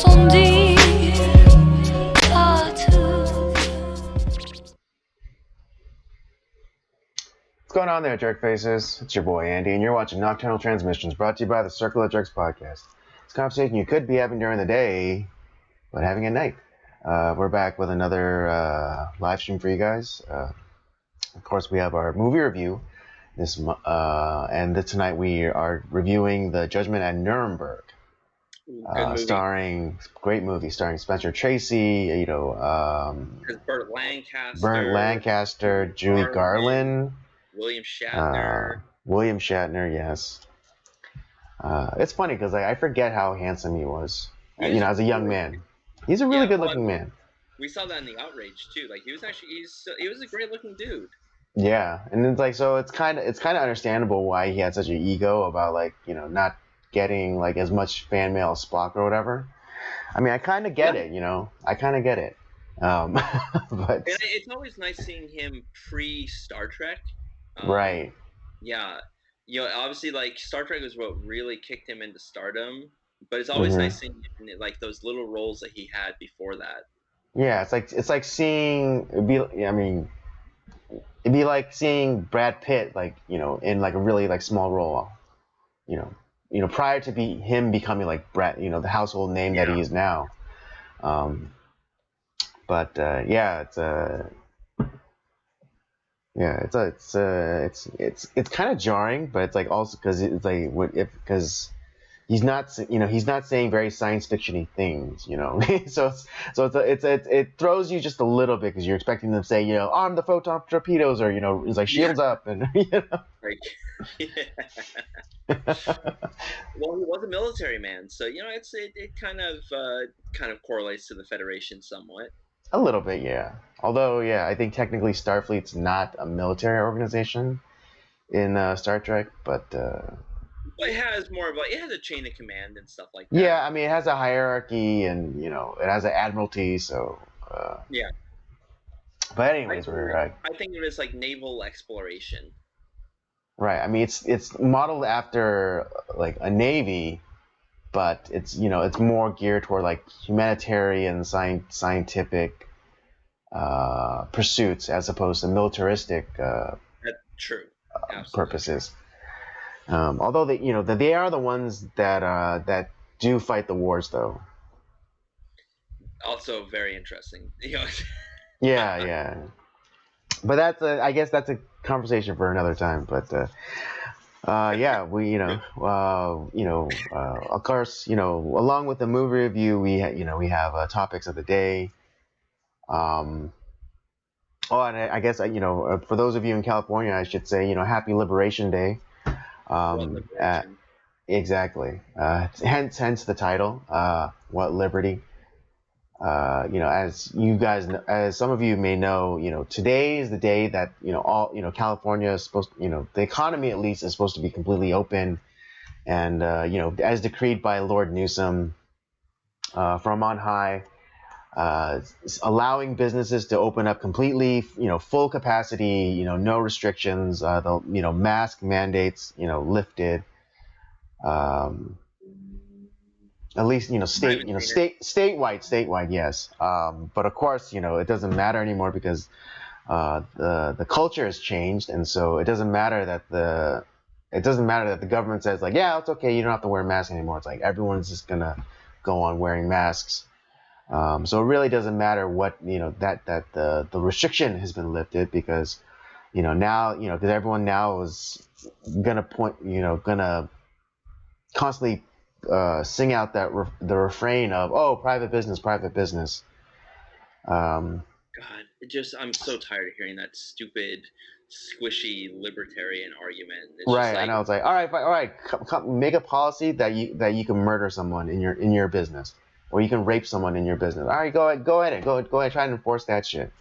incendie partout. What's going on there, jerk faces? It's your boy Andy, and you're watching Nocturnal Transmissions, brought to you by the Circle of Jerks podcast. It's a conversation you could be having during the day, but having at night. We're back with another live stream for you guys. Of course, we have our movie review tonight we are reviewing the Judgement at Nuremberg. Great movie starring Spencer Tracy, Burt Lancaster, Julie Garland, William Shatner, yes. It's funny because I forget how handsome he was, as a young man. He's a really good-looking man. We saw that in the Outrage too. Like he was a great-looking dude. Yeah, and it's it's kind of understandable why he had such an ego about not getting as much fan mail as Spock or whatever. I mean, I kind of get it, I kind of get it. But it's always nice seeing him pre-Star Trek. Right. Yeah, obviously, Star Trek was what really kicked him into stardom. But it's always nice seeing him in, those little roles that he had before that. Yeah, it's like seeing it'd be like seeing Brad Pitt in a really small role. Prior to him becoming Brad, the household name that he is now. It's kind of jarring, but it's also because he's not saying very science fictiony things, so it throws you just a little bit because you're expecting them to say, arm the photon torpedoes, or it's shields up, and Right. Well, he was a military man, so it kind of correlates to the Federation somewhat. A little bit, yeah. Although, I think technically Starfleet's not a military organization in Star Trek, but it has it has a chain of command and stuff like that. Yeah, I mean, it has a hierarchy, and it has an admiralty, so yeah. But anyways, I think it is naval exploration. Right. I mean, it's modeled after a navy, but it's it's more geared toward humanitarian, scientific pursuits as opposed to militaristic That's true. Purposes. Although they are the ones that do fight the wars, though. Also very interesting. Yeah. But I guess that's a conversation for another time. But we of course along with the movie review, we have topics of the day. And I guess for those of you in California, I should say Happy Liberation Day. Exactly. Hence the title. What Liberty? As some of you may know, today is the day that all California is supposed to, the economy at least is supposed to be completely open, and as decreed by Lord Newsom from on high, allowing businesses to open up completely, full capacity, no restrictions, the mask mandates lifted. At least statewide, yes. But of course, it doesn't matter anymore because the culture has changed, and so it doesn't matter that the government says it's okay, you don't have to wear a mask anymore. It's everyone's just gonna go on wearing masks. So it really doesn't matter what that the restriction has been lifted because now because everyone now is gonna gonna constantly sing out the refrain of private business. God, I'm so tired of hearing that stupid, squishy libertarian argument. It's right, I know. It's all right, make a policy that you can murder someone in your business, or you can rape someone in your business. All right, go ahead, try and enforce that shit.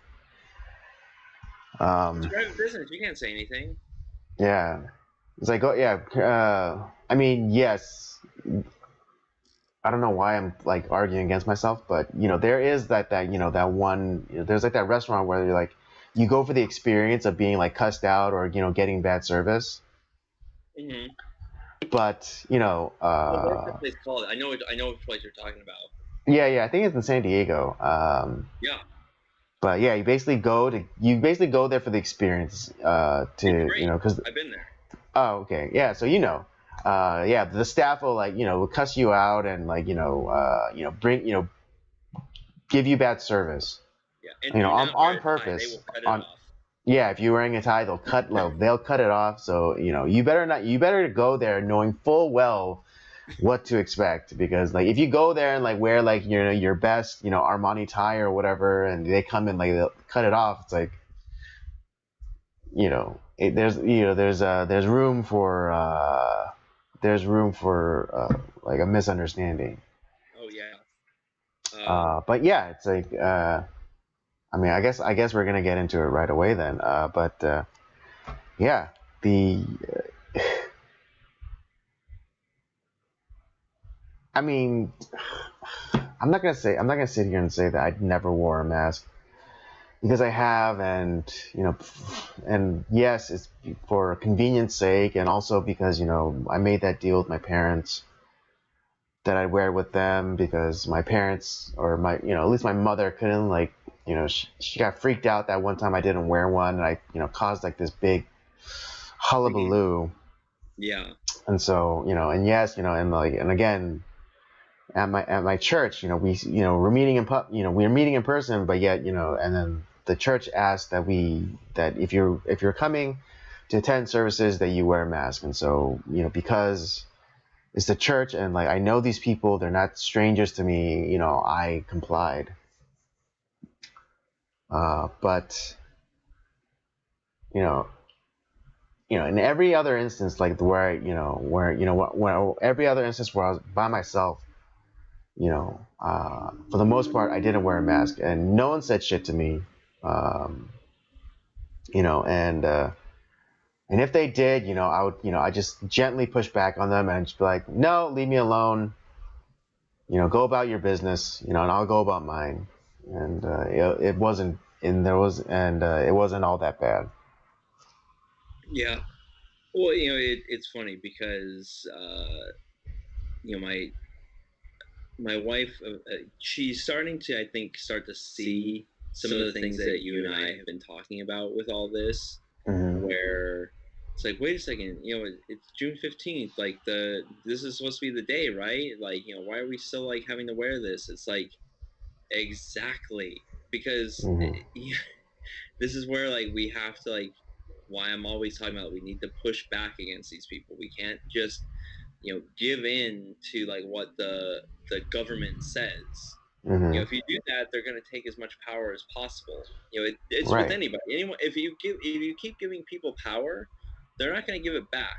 It's private business. You can't say anything. Yeah, it's I mean, yes. I don't know why I'm arguing against myself, but there is that one, there's that restaurant where you're you go for the experience of being cussed out or getting bad service. Mm-hmm. But what's that place called? I know which place you're talking about. Yeah, I think it's in San Diego. Yeah, But yeah, you basically go there for the experience. it's To great. because I've been there. oh, okay, yeah. So yeah, the staff will will cuss you out and bring give you bad service. Yeah, and do On not wear on a tie. They purpose. will cut it On off. Yeah, if you're wearing a tie, they'll cut it off. So you better go there knowing full well what to expect, because like if you go there and like wear like your best Armani tie or whatever, and they come in like they'll cut it off, it's like there's room for like a misunderstanding. Oh yeah. But yeah, it's like I mean, I guess we're gonna get into it right away then. But yeah, the I mean, I'm not gonna sit here and say that I never wore a mask, because I have, and yes, it's for convenience sake, and also because I made that deal with my parents that I'd wear it with them, because my parents, or my at least my mother couldn't, like she got freaked out that one time I didn't wear one, and I caused like this big Freaking hullabaloo. yeah. And so and yes, and again at my church, we're meeting we're meeting in person, but yet and then the church asked that if you're coming to attend services, that you wear a mask. And so because it's the church, and like I know these people, they're not strangers to me, I complied. But you know in every other instance, like where where every other instance where I was by myself, for the most part, I didn't wear a mask, and no one said shit to me. Um, and if they did, I just gently push back on them and just be like, no, leave me alone. Go about your business. And I'll go about mine. And it wasn't, and there was, and it wasn't all that bad. Yeah. Well, it's funny because my wife, she's starting to, I think, start to see some of the things that you and I have been talking about with all this, Mm-hmm. where it's like, wait a second, it's June 15th, like this is supposed to be the day, right? Like, why are we still like having to wear this? It's like exactly because Mm-hmm. this is where like we have to like why I'm always talking about we need to push back against these people. We can't just give in to like what the government says. Mm-hmm. If you do that, they're going to take as much power as possible. It's with Right. anybody. Anyone, if you keep giving people power, they're not going to give it back.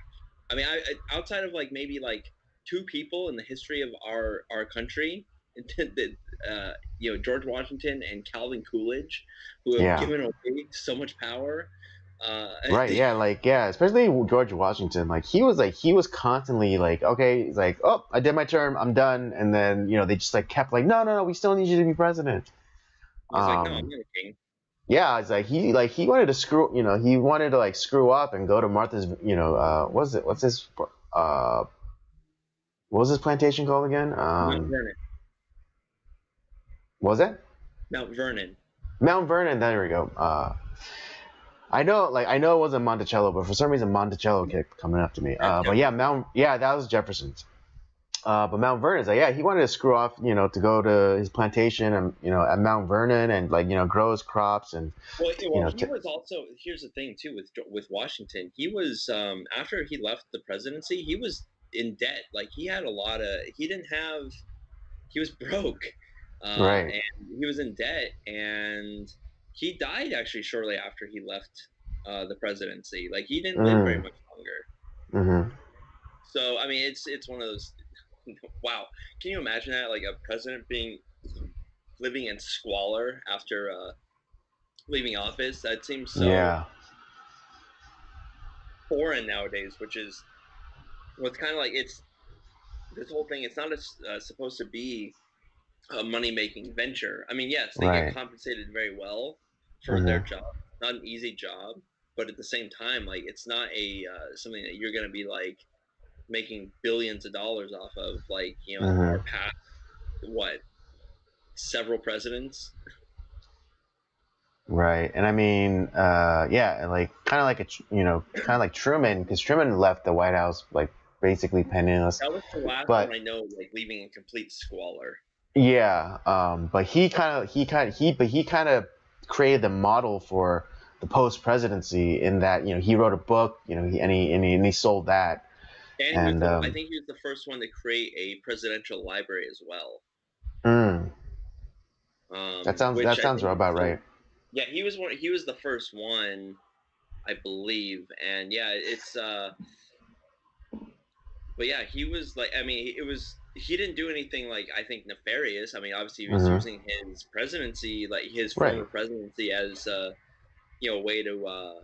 I mean, outside of like maybe like two people in the history of our country, George Washington and Calvin Coolidge, who have Yeah. given away so much power. Right, yeah, like yeah, especially George Washington. Like he was constantly like, okay, he's like, oh, I did my term, I'm done, and then they just like kept like, no, no, no, we still need you to be president. he's like, no, I'm Um, not a king. yeah, it's like he wanted to he wanted to like screw up and go to Martha's, uh, what was his plantation called again? Mount Vernon. What was that? Mount Vernon. Mount Vernon. There we go. I know it wasn't Monticello, but for some reason Monticello kept coming up to me. That's But yeah, Jefferson. that was Jefferson's. But Mount Vernon is like, yeah, he wanted to screw off, to go to his plantation and at Mount Vernon and like grow his crops and Well, he t- was also. Here's the thing too with Washington. He was after he left the presidency, he was in debt. Like he had a lot of. He didn't have. He was broke, right. and he was in debt, and he died actually shortly after he left the presidency. Like he didn't live very Mm, much longer. mm-hmm. So I mean, it's one of those. Wow, can you imagine that? Like a president being living in squalor after leaving office. That seems so Yeah. foreign nowadays, which is what's kind of like it's this whole thing. It's not supposed to be a money making venture. I mean, yes, they get Right. compensated very well for their Mm-hmm. job. Not an easy job, but at the same time, like it's not a something that you're going to be like making billions of dollars off of. Like our Mm-hmm. past what several presidents. Right. And I mean, yeah, like kind of like kind of like Truman, because Truman left the White House like basically penniless. That was the last one But I know, like leaving in complete squalor. yeah, but he kind of created the model for the post presidency in that he wrote a book, and he sold that. And he was And I think he was the first one to create a presidential library as well. mm, that sounds Which that I sounds think about right. yeah, he was one. He was the first one, I believe, and yeah, it's but yeah, he was like, I mean, it was he didn't do anything like I think nefarious. I mean, obviously he was Hmm. using his presidency, like his Right. former presidency, as a way to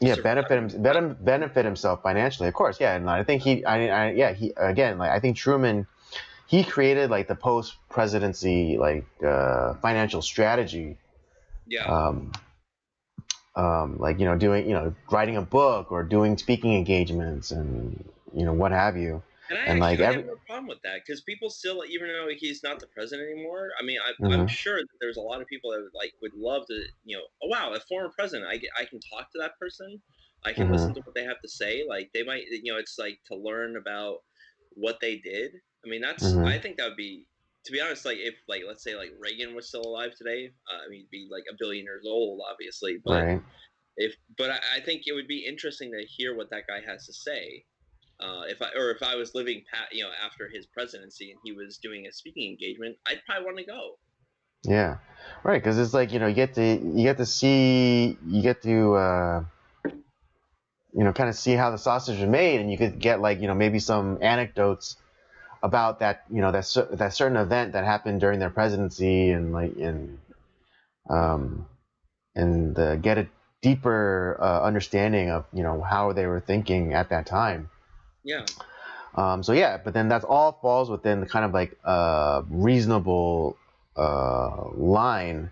Yeah, survive. benefit himself financially, of course. Yeah, and I think yeah, he again, like I think Truman, he created like the post presidency like financial strategy, Yeah, um, like doing writing a book or doing speaking engagements and what have you, and I and like actually have every. no problem with that because people still, even though he's not the president anymore, I mean, I'm Hmm. sure that there's a lot of people that like would love to, oh wow, a former president, I can talk to that person, I can Hmm. listen to what they have to say. Like they might, it's like to learn about what they did. I mean, I Hmm. think that would be, to be honest, like if like let's say like Reagan was still alive today, I mean, he'd be like a billion years old, obviously, but Right. I think it would be interesting to hear what that guy has to say. If I was living after his presidency and he was doing a speaking engagement, I'd probably want to go. Yeah. Right, because it's like you get to kind of see how the sausage is made, and you could get like maybe some anecdotes about that that certain event that happened during their presidency, and like um get a deeper understanding of how they were thinking at that time. Yeah, So yeah, but then that's all falls within the kind of like reasonable line,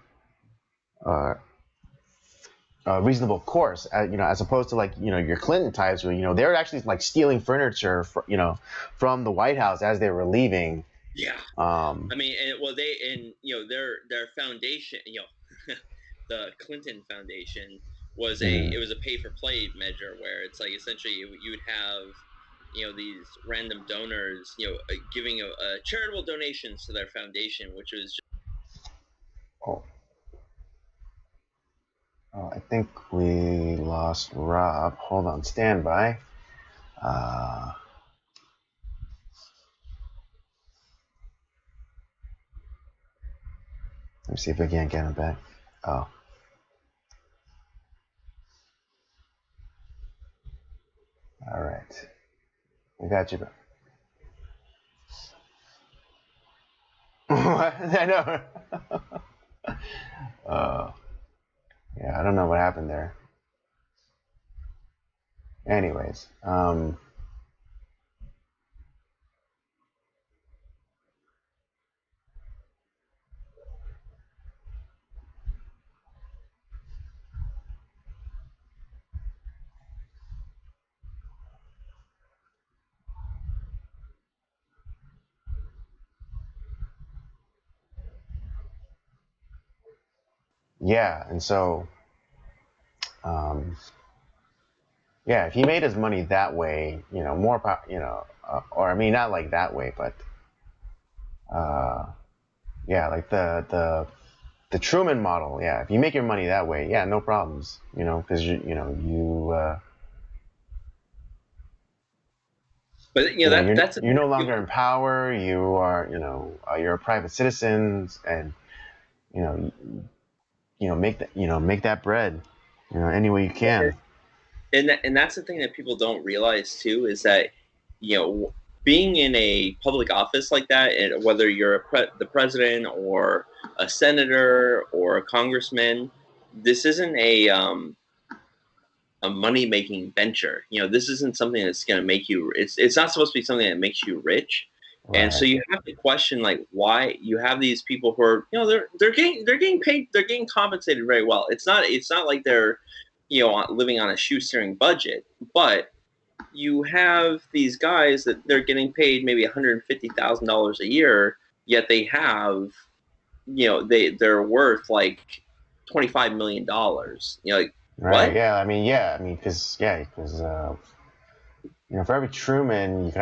uh, reasonable course, as opposed to like your Clinton types, where they were actually like stealing furniture, from the White House as they were leaving. yeah. Um, I mean, and well, they and their foundation, the Clinton Foundation was mhm. it was a pay for play measure where it's like essentially you would have these random donors giving a charitable donations to their foundation, which was just, Oh, I think we lost Rob. Hold on, stand by. Uh, Let me see if we can't get him back. Oh, all right. We got you. What? I know. uh, yeah, I don't know what happened there. Anyways, yeah, and so, um, yeah, if he made his money that way, or I mean, not like that way, but, uh, yeah, like the Truman model. Yeah, if you make your money that way, yeah, no problems, because but that's the you're thing no that longer people. in power. You are, you're a private citizen, and you know, make that bread, any way you can. And that's the thing that people don't realize too is that being in a public office like that, and whether you're the president or a senator or a congressman, this isn't a money making venture. This isn't something that's going to make you. It's not supposed to be something that makes you rich. And so Right. you have to question like why you have these people who are they're getting paid, they're getting compensated very well. It's not like they're living on a shoestring budget, but you have these guys that they're getting paid maybe $150,000 a year, yet they have, they're worth like $25 million. Like, Right. what? Yeah. I mean, because for every Truman, you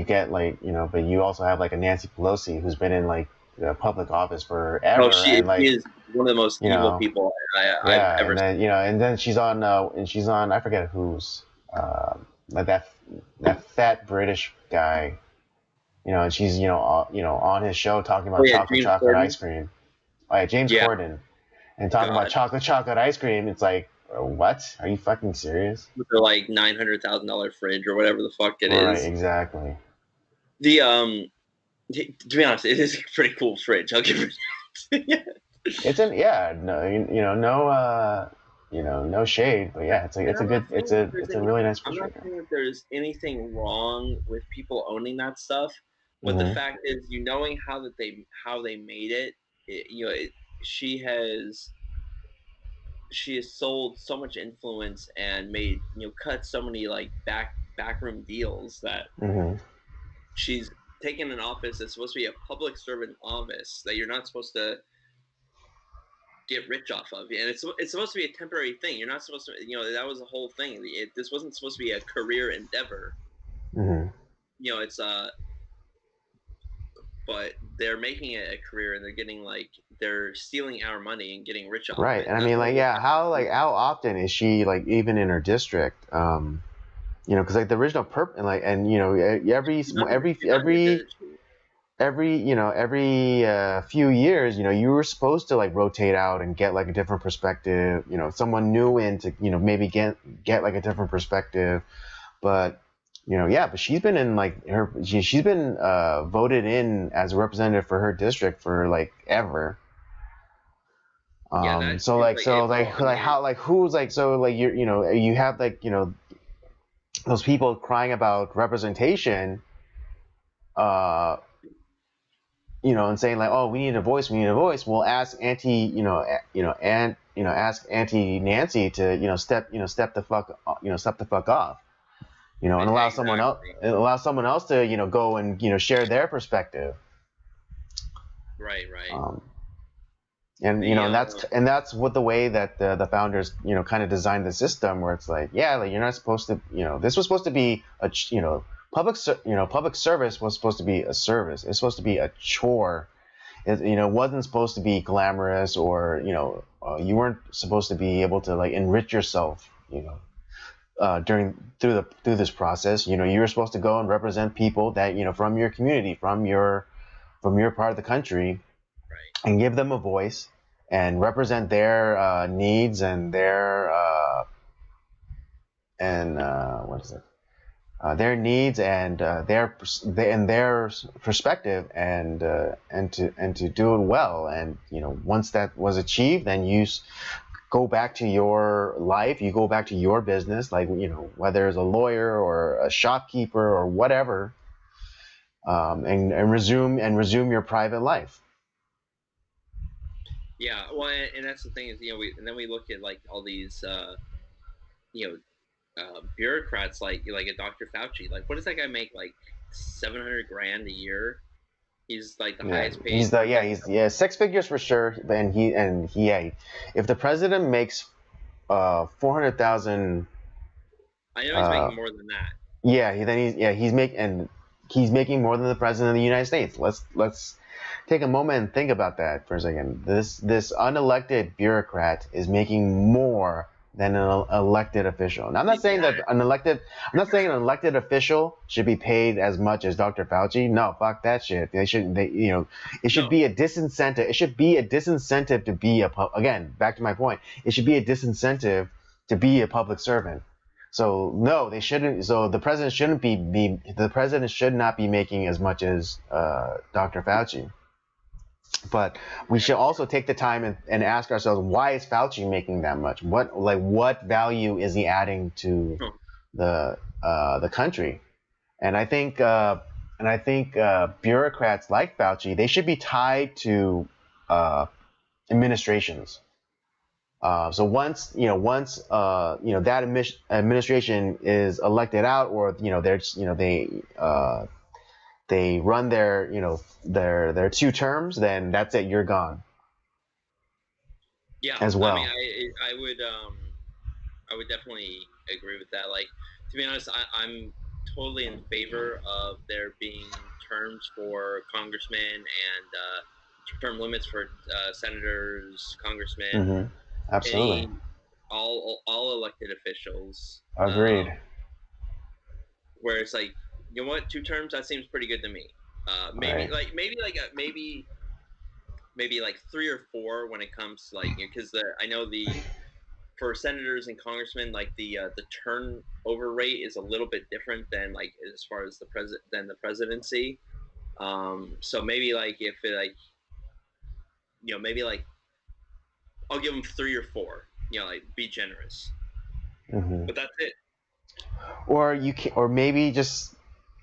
get like, but you also have like a Nancy Pelosi who's been in like public office Oh, forever, she and like, is one of the most you evil know, people I've yeah, ever and seen. then she's on I forget who's like that fat British guy, and she's on his show talking Oh about yeah, chocolate James chocolate ice Corden. cream, like James Yeah, Corden, and talking about God, chocolate ice cream. It's like, what? Are you fucking serious? with their like $900,000 fridge or whatever the fuck it Right, is. exactly. The to be honest, it is a pretty cool fridge. I'll give it. It's an yeah, no, no shade, but yeah, And I'm not saying that there's it's a really nice I'm not refrigerator. saying that there's anything wrong with people owning that stuff, but the Mm-hmm. fact is, knowing how they made it, she has she has sold so much influence and made cut so many like backroom deals that Mm-hmm. she's taken an office that's supposed to be a public servant office that you're not supposed to get rich off of, and it's supposed to be a temporary thing. You're not supposed to, that was the whole thing. This wasn't supposed to be a career endeavor. Mm-hmm. It's but they're making it a career, and they're stealing our money and getting rich off of Right, it. and I And that's mean, what like, yeah, how often is she like even in her district? Because like the original and like, and every few years, you were supposed to like rotate out and get like a different perspective. Someone new in to maybe get like a different perspective, but. Yeah, but she's been in like she's been voted in as a representative for her district for like ever. Yeah, that So seems like like it. Well, I like mean, how like who's like so like you have like those people crying about representation, uh, and saying like, oh, we need a voice. Well, ask ask Auntie Nancy to step the fuck off, and exactly. allow someone else to go and share their perspective. Right, right. Um, and The that's what the way that the founders kind of designed the system, where it's like, yeah, like you're not supposed to, this was supposed to be a public service was supposed to be a service. It's supposed to be a chore. It wasn't supposed to be glamorous, or you weren't supposed to be able to like enrich yourself through this process. You were supposed to go and represent people that from your community, from your part of the country, right. and give them a voice and represent their needs and what is it? Their needs and their perspective, and to do it well. And once that was achieved, then go back to your life. You go back to your business, like whether it's a lawyer or a shopkeeper or whatever, and resume your private life. Yeah, well, and that's the thing is, and then we look at like all these, you bureaucrats like a Dr. Fauci. Like, what does that guy make? Like 700 grand a year. He's like the Yeah, highest paid. he's six figures for sure. Yeah, if the president makes 400,000, I know he's uh making more than that. he's making more than the president of the United States. Let's take a moment and think about that for a second. This unelected bureaucrat is making more than an elected official. Now, I'm not saying that an elected official should be paid as much as Dr. Fauci. No, fuck that shit. It should be a disincentive. It should be a disincentive to be again, back to my point. It should be a disincentive to be a public servant. So no, they shouldn't. So the president should not be making as much as Dr. Fauci. But we should also take the time and ask ourselves, why is Fauci making that much? What value is he adding to the country? And I think bureaucrats like Fauci, they should be tied to administrations. So once that administration is elected out, or they run their their 2 terms, then that's it. You're gone. Yeah, As I mean, well. I would definitely agree with that. Like, to be honest, I'm totally in favor of there being terms for congressmen and term limits for senators, congressmen, Hmm. Absolutely. any all elected officials. Agreed. Where it's like, you know what, 2 terms, that seems pretty good to me. Right. Maybe like 3 or 4 when it comes to, like, because I know the for senators and congressmen, like the turnover rate is a little bit different than, like, as far as the presidency. So maybe like if it like maybe like I'll give them 3 or 4. Like, be generous, Hmm. but that's it. Or you can, or maybe just,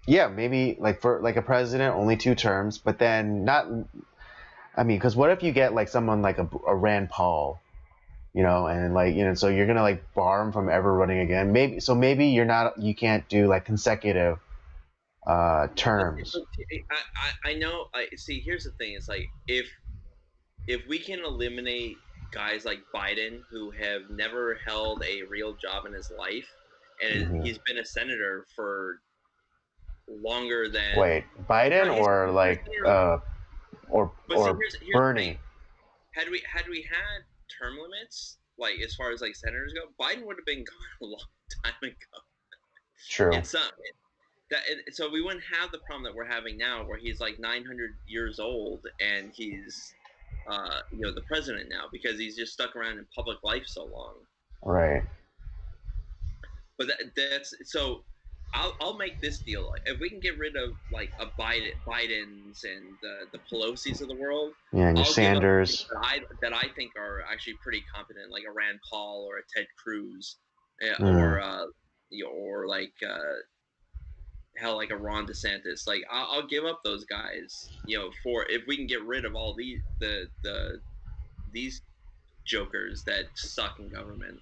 yeah, maybe like for like a president, only 2 terms, but then not. I mean, because what if you get like someone like a Rand Paul, and like so you're gonna like bar him from ever running again. Maybe you can't do like consecutive terms. I know. I see. Here's the thing: it's like, if we can eliminate guys like Biden, who have never held a real job in his life, and Hmm. he's been a senator for longer than Wait, Biden or he's been a like senator. But see, or here's the thing: Bernie? had we had term limits, like, as far as like senators go, Biden would have been gone a long time ago. True. It's not that, so we wouldn't have the problem that we're having now, where he's like 900 years old and he's the president now, because he's just stuck around in public life so long. Right. But that's so. I'll make this deal. If we can get rid of like a Biden's and the Pelosi's of the world, Yeah, and your I'll give up Sanders. that I think are actually pretty competent, like a Rand Paul or a Ted Cruz, Mm. or like hell, like a Ron DeSantis. Like, I'll give up those guys, for if we can get rid of all these jokers that suck in government.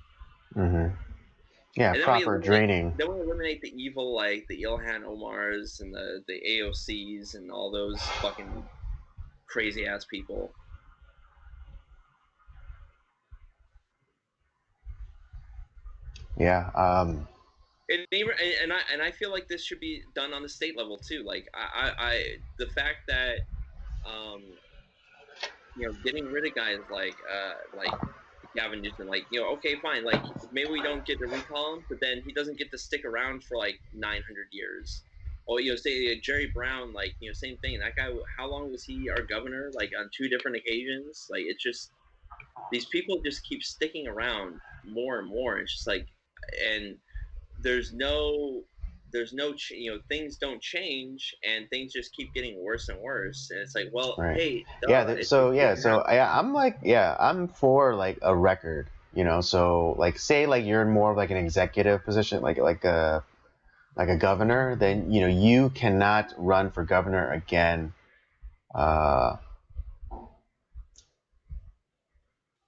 Hmm. Yeah, And proper draining. then we eliminate the evil, like the Ilhan Omars and the AOCs and all those fucking crazy ass people. Yeah. And even and I feel like this should be done on the state level too. Like, the fact that um getting rid of guys like Gavin Newsom, like, okay, fine, like, maybe we don't get to recall him, but then he doesn't get to stick around for like 900 years. Or, say Jerry Brown, like, same thing. That guy, how long was he our governor? Like, on 2 different occasions. Like, it's just, these people just keep sticking around more and more. It's just like, and there's no things don't change, and things just keep getting worse and worse, and it's like, well, Right. hey, Yeah. duh, it Yeah. didn't So happen. yeah, I'm for like a record. So like say like you're in more of like an executive position, like a governor, then you cannot run for governor again. Uh,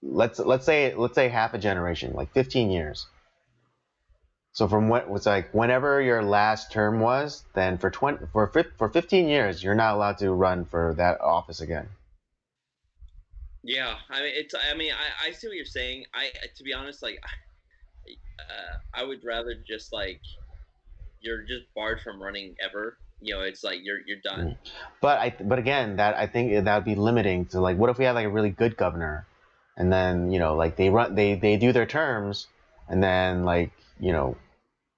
let's say half a generation, like 15 years. So from what was like whenever your last term was, then for 15 years you're not allowed to run for that office again. Yeah, I mean, I see what you're saying. To be honest, like, I would rather just, like, you're just barred from running ever. It's like you're Mm. done. But again, that I think that would be limiting to like what if we had like a really good governor, and then like they do their terms, and then like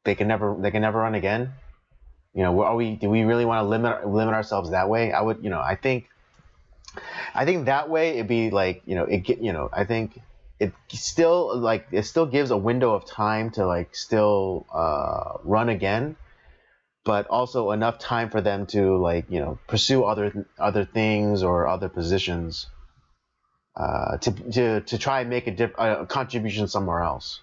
they can never run again. Do we really want to limit ourselves that way? I think that way it'd be like I think it still gives a window of time to like still run again, but also enough time for them to like pursue other things or other positions to try and make a contribution somewhere else.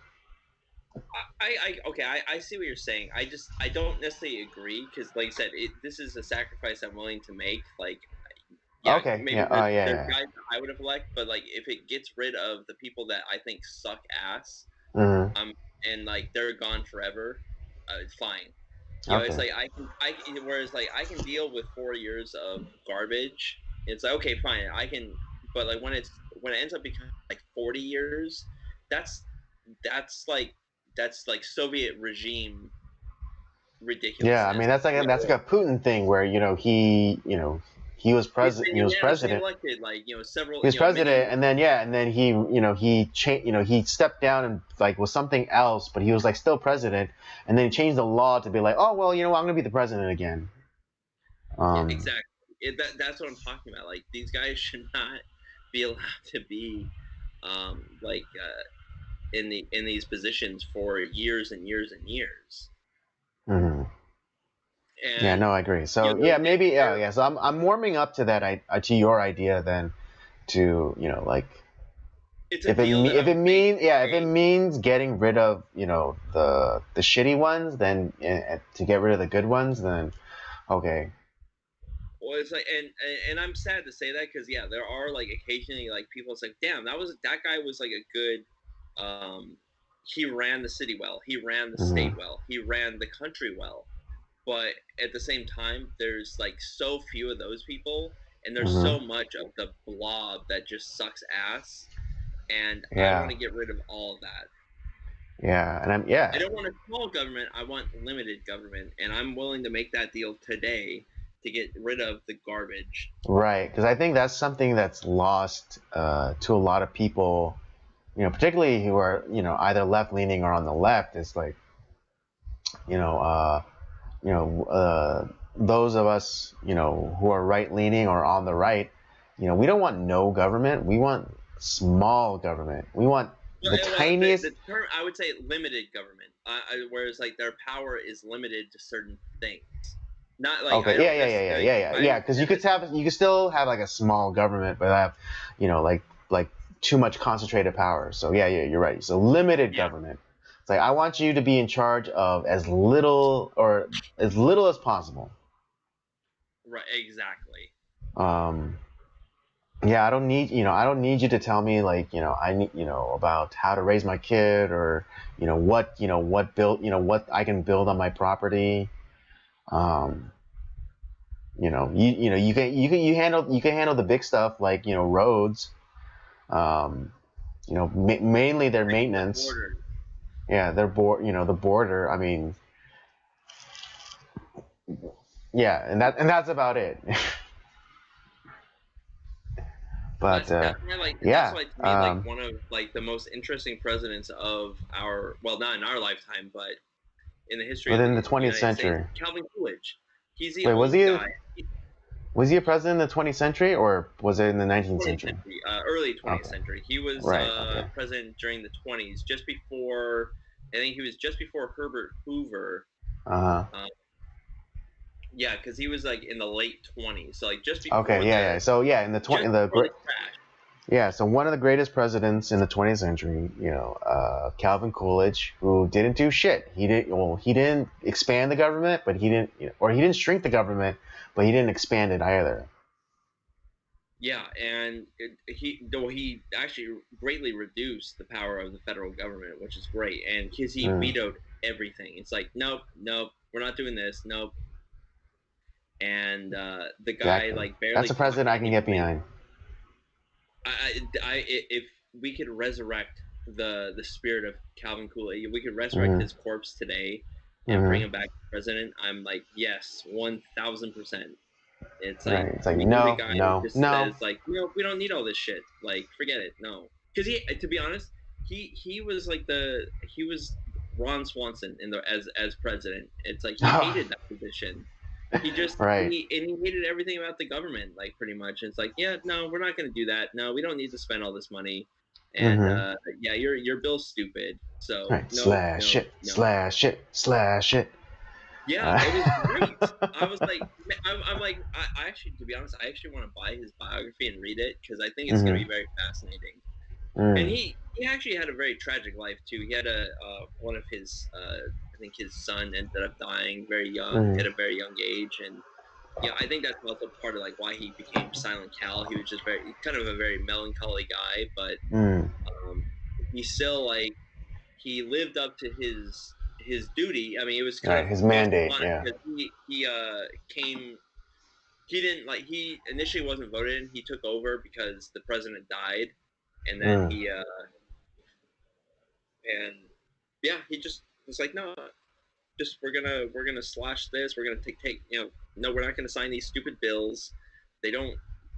Okay, I see what you're saying. I don't necessarily agree, because, like I said, this is a sacrifice I'm willing to make. Like, yeah, Okay, maybe yeah, yeah, there's yeah. guys that I would have elected, but like, if it gets rid of the people that I think suck ass, Hmm. and like they're gone forever, fine. You know, it's Okay. like whereas like I can deal with 4 years of garbage. It's like okay, fine, I can. But like when it ends up becoming like 40 years, that's that's like that's like Soviet regime Yeah, I mean ridiculousness. that's like a Putin thing where he was He's president. been He was unanimously president. elected, like He several, was many. president, and then yeah, and then he stepped down and like was something else, but he was like still president, and then he changed the law to be like, oh well, I'm gonna be the president again. Yeah, Um, exactly. That's what I'm talking about. Like these guys should not be allowed to be, like in these positions for years and years and years. mhm. Yeah, And no, I agree. you So know, yeah, maybe they're yeah. So I'm warming up to that to your idea then to it's a deal that I would make if it today. means getting rid of the shitty ones, then to get rid of the good ones, then okay. Well, it's like, and I'm sad to say that because yeah, there are like occasionally like people. It's like, damn, that guy was like a good. He ran the city well. He ran the state Hmm. well. He ran the country well. But at the same time, there's like so few of those people, and there's Hmm. so much of the blob that just sucks ass. And I want Yeah, to get rid of all of that. yeah, and I don't want a small government. I want limited government, and I'm willing to make that deal today to get rid of the garbage. right, because I think that's something that's lost to a lot of people, particularly who are either left leaning or on the left. It's like you know you know, those of us, who are right leaning or on the right, we don't want no government. We want small government. We want the Well, tiniest. the term I would say limited government, whereas like their power is limited to certain things. Not like I Okay, yeah, don't yeah, yeah, yeah, necessarily. yeah, yeah, yeah. Because you could still have like a small government, but have, like too much concentrated power. So yeah, yeah, you're right. So limited Yeah, government. It's like I want you to be in charge of as little as possible. right. Exactly. Um, yeah, I don't need you to tell me like I need about how to raise my kid or what build what I can build on my property. um you can handle the big stuff like roads. um Mainly their The maintenance. border. Yeah, their the border, I mean, yeah, and that's about it. But That's yeah, why to me like one of like the most interesting presidents of our not in our lifetime, but in the history of within the the 20th United States, century. Calvin Coolidge. He's the Wait, only guy. was he a president in the 20th century or was it in the 19th 20th century? century, early 20th Okay, century. He was right, okay. president during the 20s, just before. I think he was just before Herbert Hoover. Uh-huh. Um, yeah, because he was like in the late 20s, so like just before Okay, yeah, yeah. So yeah, just before the crash. yeah, so one of the greatest presidents in the 20th century, Calvin Coolidge, who didn't do shit. He didn't expand the government, but he didn't, or he didn't shrink the government, but he didn't expand it either. Yeah, and he actually greatly reduced the power of the federal government, which is great, and because he Mm, vetoed everything. It's like nope, nope, we're not doing this, nope. And the guy exactly. like barely That's a talked president I can get anyway. behind. If we could resurrect the spirit of Calvin Coolidge, we could resurrect Hmm. his corpse today and bring Hmm. him back to president. I'm like, yes, 1,000%. It's Right. like It's like the only no, guy who no, just no. says like, we don't need all this shit. Like, forget it. No, because to be honest, he was like he was Ron Swanson in the as president. It's like he hated that position. Right. He hated everything about the government, like pretty much. It's like, yeah, no, we're not going to do that. No, we don't need to spend all this money. And Hmm. yeah, your bill's stupid. So Right. no, Slash no, it. no. Slash it. Slash it. Yeah, it was great. I was like, I'm like, I actually, to be honest, I actually want to buy his biography and read it because I think it's going to Hmm. be very fascinating. And Mm. he actually had a very tragic life too. He had one of his I think his son ended up dying very young Hmm. at a very young age, and yeah, I think that's also part of like why he became Silent Cal. He was just very kind of a very melancholy guy, but Mm. he still like he lived up to his duty. I mean, it was kind Right, of his crossed the mandate, line yeah. because he came. He didn't like. He initially wasn't voted in. He took over because the president died, and then he and yeah, he just was like, no, just we're gonna slash this. We're gonna take no, we're not gonna sign these stupid bills. They don't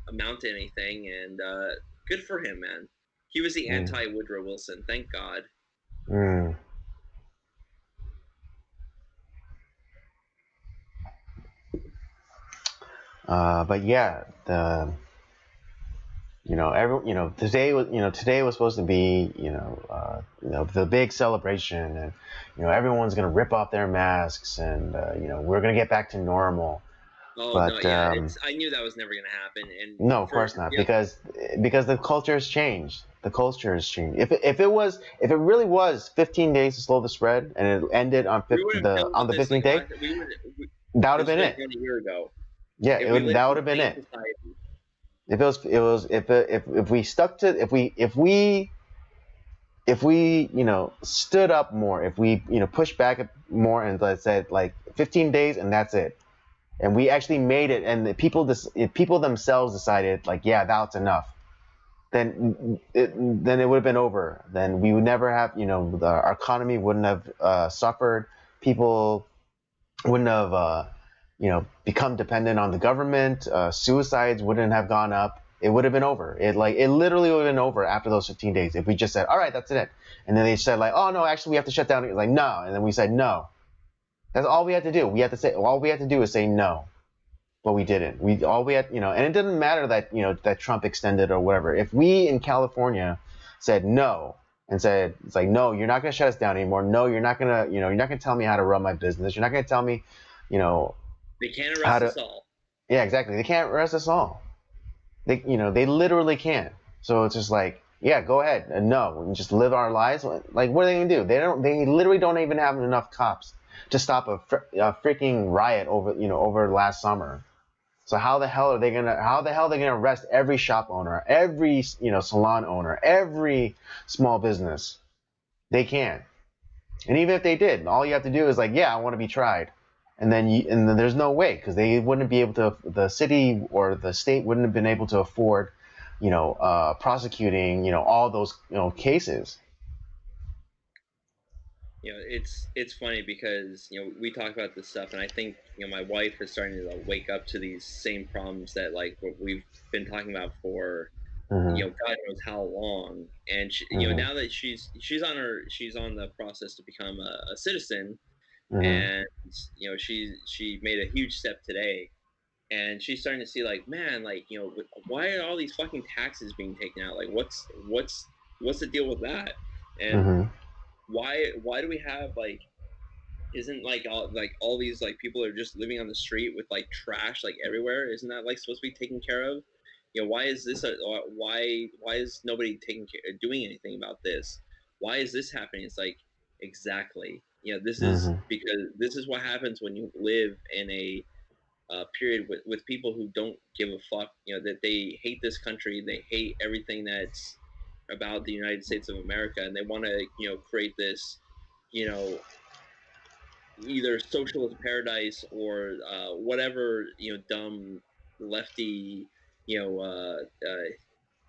amount to anything, and good for him, man. He was the anti Woodrow Wilson. Thank God. But yeah, today was supposed to be the big celebration, and everyone's gonna rip off their masks, and we're gonna get back to normal. Oh But no, yeah, I knew that was never gonna happen, and no, of course not, because the culture has changed. The culture has changed. If it really was 15 days to slow the spread, and it ended on the 15th day, that would have been it. A year ago. Yeah, that would have been it. Society. If we stuck to if we stood up more, if we pushed back more and said like 15 days and that's it, and we actually made it, and the people themselves decided like, yeah, that's enough, then it would have been over. Then we would never have our economy wouldn't have suffered. People wouldn't have become dependent on the government. Suicides wouldn't have gone up. It would have been over. It literally would have been over after those 15 days if we just said, all right, that's it. And then they said like, oh no, actually we have to shut down. It's like, no. And then we said no. That's all we had to do. All we had to do is say no. But we didn't. And it didn't matter that that Trump extended or whatever. If we in California said no and said, it's like, no, you're not going to shut us down anymore. No, you're not going to you're not going to tell me how to run my business. You're not going to tell me they can't arrest us all. Yeah, exactly. They can't arrest us all. They literally can't. So it's just like, yeah, go ahead and no, and just live our lives. Like, what are they gonna do? They literally don't even have enough cops to stop a freaking riot over last summer. So how the hell are they gonna arrest every shop owner, every salon owner, every small business? They can't. And even if they did, all you have to do is like, yeah, I want to be tried. And then there's no way, because they wouldn't be able to, the city or the state wouldn't have been able to afford, prosecuting, all those, cases. It's funny because we talk about this stuff, and I think my wife is starting to wake up to these same problems that like what we've been talking about for God knows how long. And she, now that she's on the process to become a citizen. And she made a huge step today, and she's starting to see like, man, like why are all these fucking taxes being taken out? Like what's the deal with that? And why do we have like, isn't like all these like people are just living on the street with like trash like everywhere? Isn't that like supposed to be taken care of? Why is this why is nobody doing anything about this? Why is this happening? It's like, exactly. This is because this is what happens when you live in a period with people who don't give a fuck. That they hate this country, they hate everything that's about the United States of America, and they want to create this either socialist paradise or whatever dumb lefty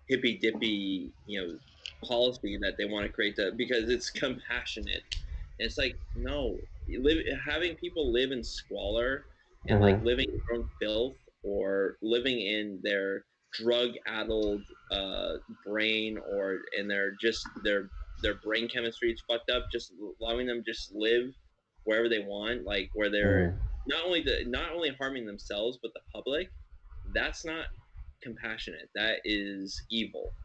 hippy dippy policy that they want to create, because it's compassionate. And it's like, no, having people live in squalor and like living in their own filth, or living in their drug-addled brain, or in their brain chemistry is fucked up, just allowing them just live wherever they want, like where they're not only harming themselves but the public. That's not compassionate. That is evil.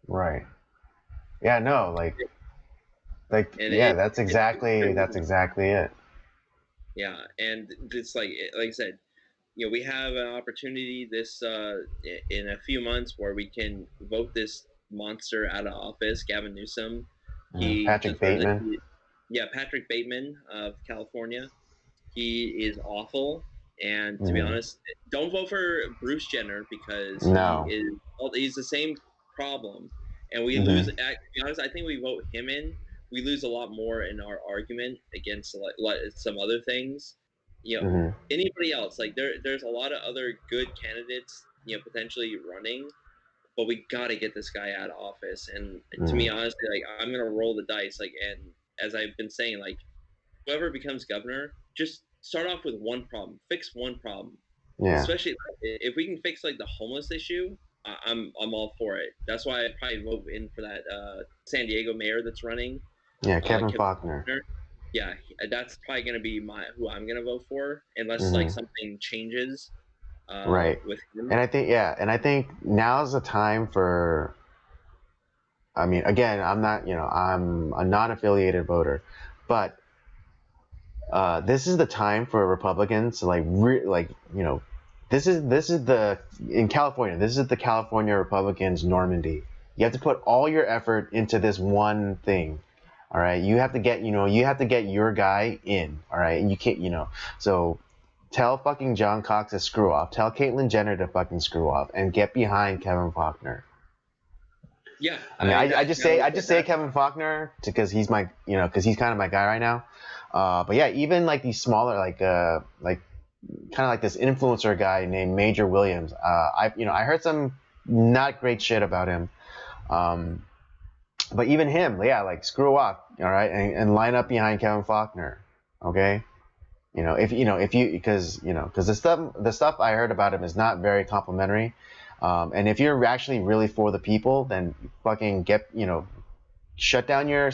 Right. Yeah. No. That's exactly it. Yeah, and it's like I said, we have an opportunity this in a few months where we can vote this monster out of office, Gavin Newsom. Patrick Bateman. Patrick Bateman of California. He is awful, and to be honest, don't vote for Bruce Jenner, because he's the same problem, and we lose. To be honest, I think we vote him in, we lose a lot more in our argument against some other things. Mm-hmm. Anybody else, like there's a lot of other good candidates, potentially running, but we gotta get this guy out of office. And to me, honestly, like I'm gonna roll the dice, like, and as I've been saying, like whoever becomes governor, just start off with one problem, fix one problem. Yeah. Especially if we can fix like the homeless issue, I'm all for it. That's why I'd probably vote in for that San Diego mayor that's running. Yeah, Kevin Faulconer. Yeah, that's probably gonna be who I'm gonna vote for, unless like something changes right. with him. And I think now's the time for. I mean, again, I'm not, I'm a non-affiliated voter, but this is the time for Republicans to this is the in California. This is the California Republicans Normandy. You have to put all your effort into this one thing. All right, you have to get your guy in. All right, and you can't, so tell fucking John Cox to screw off. Tell Caitlyn Jenner to fucking screw off, and get behind Kevin Faulconer. Yeah, I mean, I just say Kevin Faulconer because he's my, because he's kind of my guy right now. But yeah, even like these smaller, like kind of like this influencer guy named Major Williams. I heard some not great shit about him. But even him, yeah, like screw off, all right, and line up behind Kevin Faulconer, okay? Because the stuff I heard about him is not very complimentary. And if you're actually really for the people, then fucking shut down your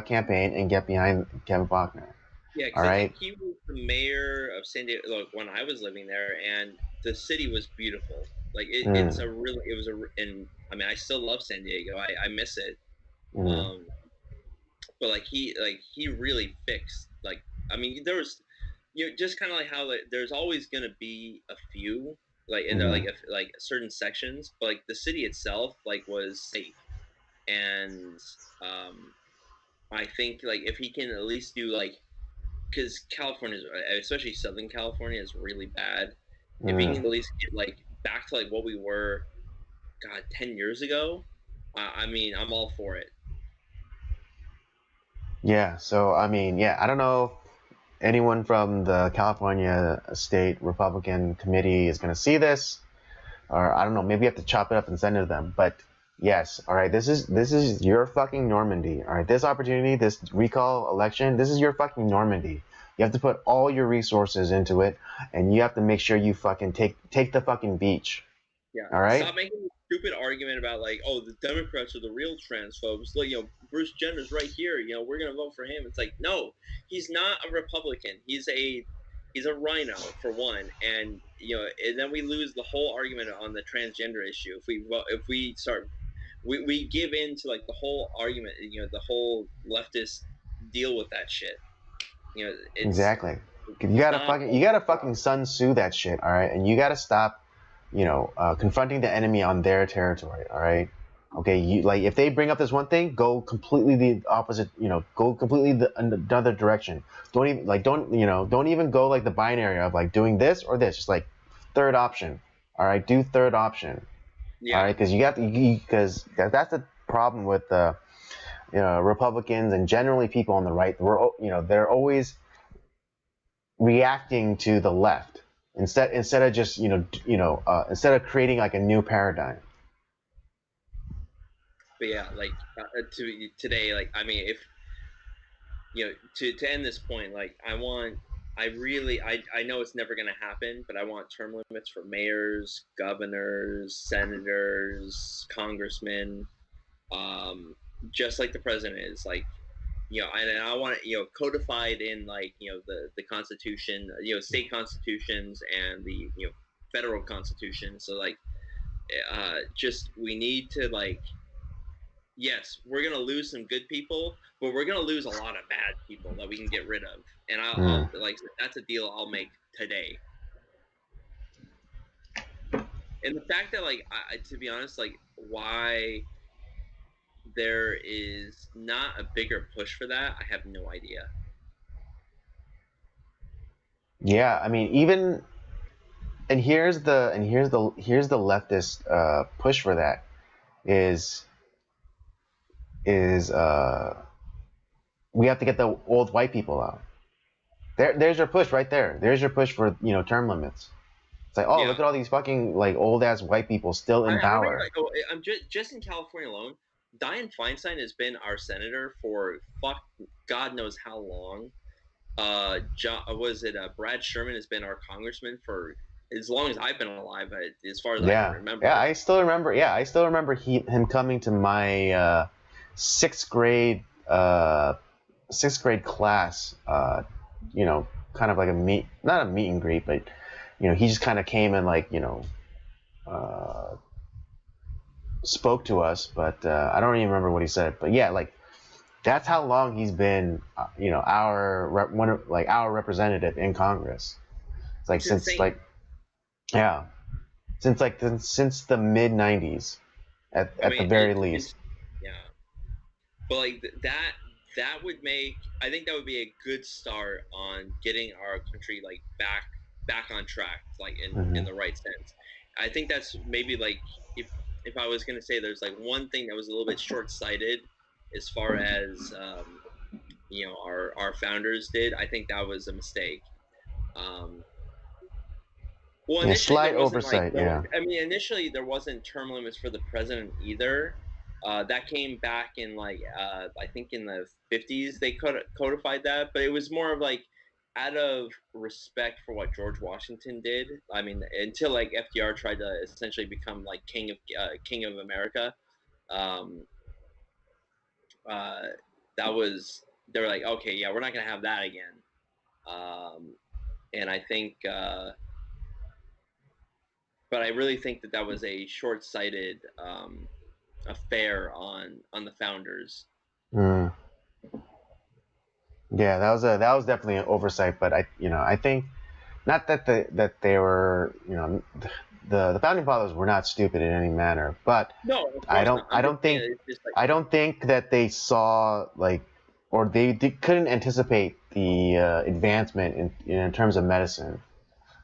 campaign and get behind Kevin Faulconer. Yeah, all right. He was the mayor of San Diego. Look, when I was living there, and the city was beautiful. Like and I mean, I still love San Diego. I miss it. But like he really fixed. Like, I mean, there was, just kind of like how there's always gonna be a few like in like certain sections, but like the city itself like was safe. And I think like if he can at least do like, because California, especially Southern California, is really bad. If he can at least get like back to like what we were, 10 years ago, I mean, I'm all for it. Yeah. So I mean, yeah, I don't know if anyone from the California State Republican Committee is going to see this, or I don't know, maybe you have to chop it up and send it to them. But yes, all right, this is your fucking Normandy. All right, this opportunity, this recall election, this is your fucking Normandy. You have to put all your resources into it, and you have to make sure you fucking take the fucking beach. Yeah. All right. Stop making a stupid argument about like, oh, the Democrats are the real transphobes. Like, Bruce Jenner's right here. We're gonna vote for him. It's like, no, he's not a Republican. He's a rhino for one, and and then we lose the whole argument on the transgender issue if we start. We give in to like the whole argument, the whole leftist deal with that shit. Exactly. You gotta fucking Sun Tzu that shit, all right? And you gotta stop, confronting the enemy on their territory, all right? Okay, if they bring up this one thing, go completely the opposite, go completely another direction. Don't even go like the binary of like doing this or this. Just like third option, all right? Do third option. Yeah. All right, because that's the problem with the Republicans and generally people on the right. They're always reacting to the left instead of just instead of creating like a new paradigm. But yeah, like today, like I mean, if to end this point, like I know it's never going to happen, but I want term limits for mayors, governors, senators, congressmen, just like the president is. Like, and I want it, codified in like the Constitution, state constitutions and the federal constitution. So like, just we need to like. Yes, we're gonna lose some good people, but we're gonna lose a lot of bad people that we can get rid of, and I'll like that's a deal I'll make today. And the fact that like, to be honest, like why there is not a bigger push for that, I have no idea. Yeah, I mean, even, and here's the leftist push for that is we have to get the old white people out. There's your push right there. There's your push for term limits. It's like, oh, Yeah. look at all these fucking like old ass white people still in I remember, power. like, oh, I'm just in California alone. Dianne Feinstein has been our senator for God knows how long. Brad Sherman has been our congressman for as long as I've been alive, as far as I can remember. Yeah, I still remember. Yeah, I still remember him coming to my sixth grade class. Kind of like not a meet and greet, but he just kind of came and like uh, spoke to us. But I don't even remember what he said. But yeah, like that's how long he's been, our representative in Congress. It's like since insane. like yeah. Since the mid '90s, at the very least. Yeah, but like that would make, I think that would be a good start on getting our country like back on track, like in the right sense. I think that's maybe like if I was gonna say there's like one thing that was a little bit short-sighted as far as our founders did. I think that was a mistake. Well, initially Slight there wasn't oversight. initially there wasn't term limits for the president either. That came back in I think in the 50s they codified that, but it was more of like out of respect for what George Washington did. I mean, until like FDR tried to essentially become like king of America. That was, they were like, okay, yeah, we're not gonna have that again. And I think. But I really think that was a short-sighted affair on the founders. Yeah, that was definitely an oversight. But I think not that they were the founding fathers were not stupid in any manner. But no, I don't think that they saw or they couldn't anticipate the advancement in terms of medicine.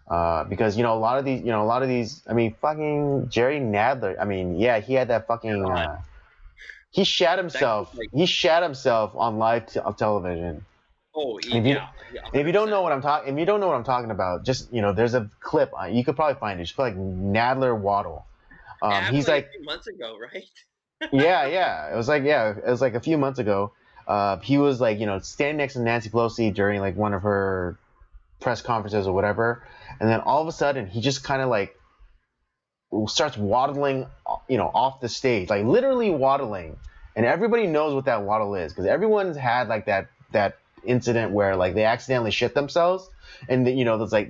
Because a lot of these, I mean, fucking Jerry Nadler. I mean, yeah, he had that fucking. He shat himself. He shat himself on live television. Oh, yeah. If you don't know what I'm talking about, just there's a clip. You could probably find it. Just put like Nadler Waddle. He's like a few months ago, right? yeah. It was like a few months ago. He was like standing next to Nancy Pelosi during like one of her press conferences or whatever, and then all of a sudden he just kind of like starts waddling off the stage, like literally waddling, and everybody knows what that waddle is because everyone's had like that incident where like they accidentally shit themselves, and there's like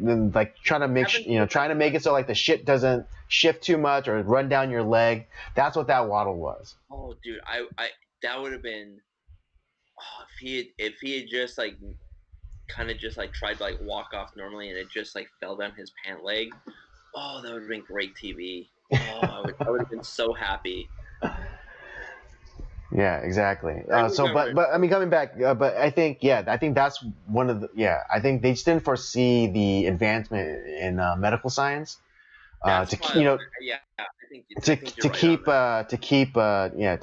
trying to make it so like the shit doesn't shift too much or run down your leg. That's what that waddle was. Oh dude, I that would have been, if he had just like kind of just like tried to like walk off normally and it just like fell down his pant leg. Oh, that would have been great TV. Oh, I would have been so happy. Yeah, exactly. But I mean, coming back, but I think that's one of the, I think they just didn't foresee the advancement in medical science. To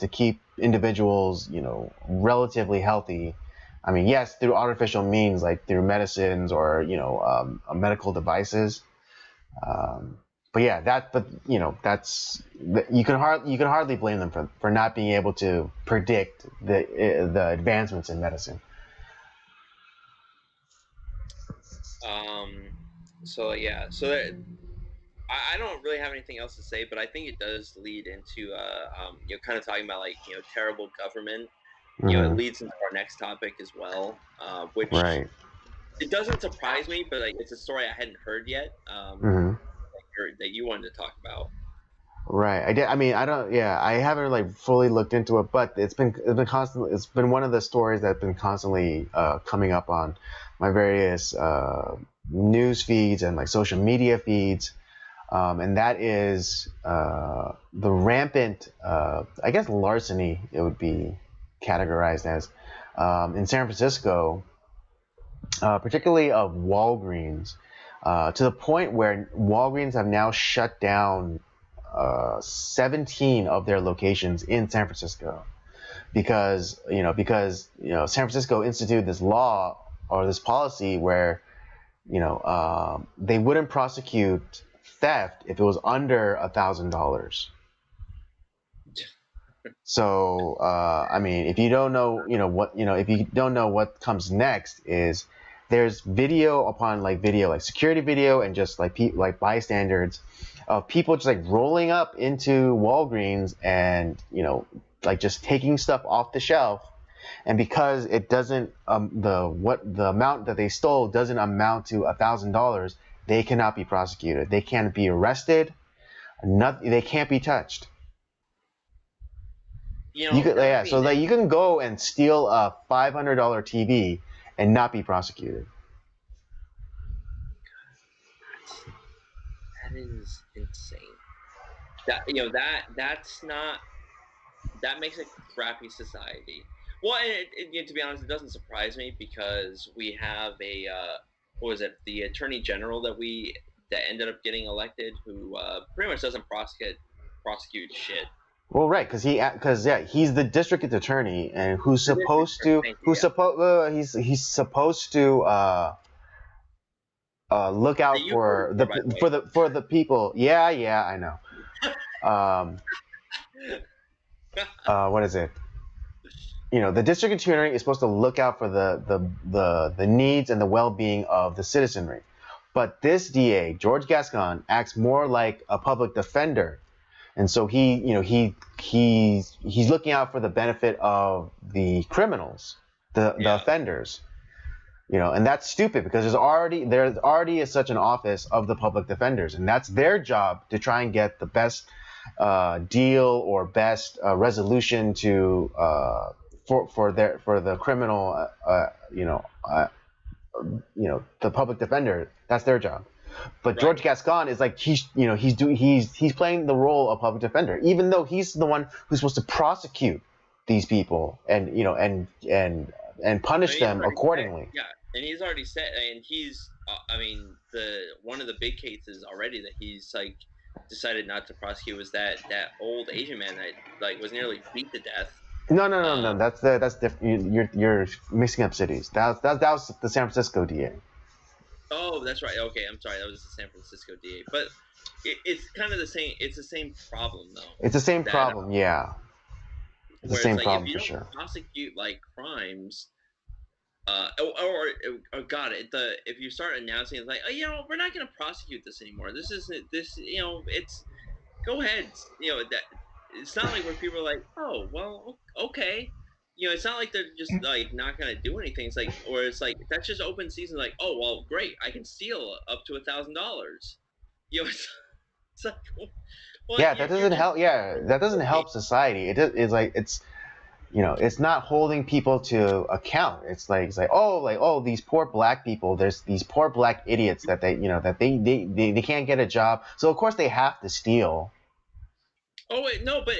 keep individuals, relatively healthy. I mean, yes, through artificial means, like through medicines or medical devices. But yeah, that's you can hardly blame them for not being able to predict the advancements in medicine. I don't really have anything else to say, but I think it does lead into kind of talking about like terrible government. It leads into our next topic as well, which right. It doesn't surprise me, but like it's a story I hadn't heard yet. That you wanted to talk about. Right. I did. I mean, I haven't like fully looked into it, but it's been constantly. It's been one of the stories that's been constantly coming up on my various news feeds and like social media feeds, and that is the rampant, I guess, larceny. It would be categorized as in San Francisco, particularly of Walgreens. To the point where Walgreens have now shut down 17 of their locations in San Francisco because San Francisco instituted this law or this policy where they wouldn't prosecute theft if it was under $1,000. So I mean, if you don't know, if you don't know what comes next is there's video upon video, like security video and just like bystanders of people just like rolling up into Walgreens and like just taking stuff off the shelf, and because it doesn't the amount that they stole doesn't amount to $1,000, they cannot be prosecuted. They can't be arrested. They can't be touched. You can go and steal a $500 TV and not be prosecuted. That is insane. That makes a crappy society. Well, to be honest, it doesn't surprise me because we have the attorney general that ended up getting elected, who pretty much doesn't prosecute shit. Well, right, because he's the district attorney, and he's supposed to look out for the people. Yeah, I know. What is it? The district attorney is supposed to look out for the needs and the well-being of the citizenry, but this DA, George Gascon, acts more like a public defender. And so he's looking out for the benefit of the criminals, the offenders, and that's stupid because there's already such an office of the public defenders, and that's their job to try and get the best deal or best resolution to for the criminal, the public defender. That's their job. But George Gascon is like he's playing the role of public defender, even though he's the one who's supposed to prosecute these people and punish them accordingly. And he's already said, and he's one of the big cases already that he's decided not to prosecute was that old Asian man that was nearly beat to death. No. That's different. You're mixing up cities. That was the San Francisco DA. Oh, that's right. Okay, I'm sorry. That was the San Francisco DA. But it's kind of the same. It's the same problem, though. It's the same problem, yeah. It's the same problem for sure. If you don't prosecute crimes, if you start announcing it's we're not going to prosecute this anymore. This isn't this. It's go ahead. That it's not like where people are like, oh, well, okay. It's not like they're just not gonna do anything. It's that's just open season. Oh well, great, I can steal up to $1,000. It's like, well, yeah, that doesn't help. Yeah, that doesn't help society. It's not holding people to account. It's like these poor black people. There's these poor black idiots that they can't get a job, so of course they have to steal. Oh wait, no, but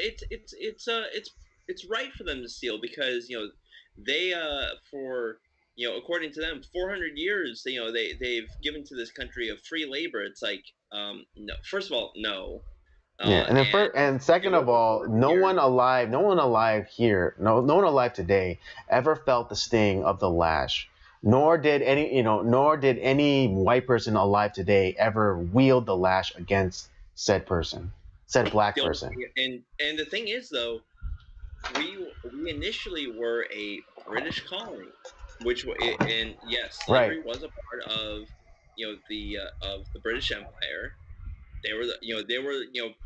it's right for them to steal because they for according to them 400 years they've given to this country of free labor. It's no, first of all, no. And second of all, no one alive today ever felt the sting of the lash, nor did any white person alive today ever wield the lash against said black person. And the thing is, though, we initially were a British colony, and yes, slavery was a part of the British Empire. They were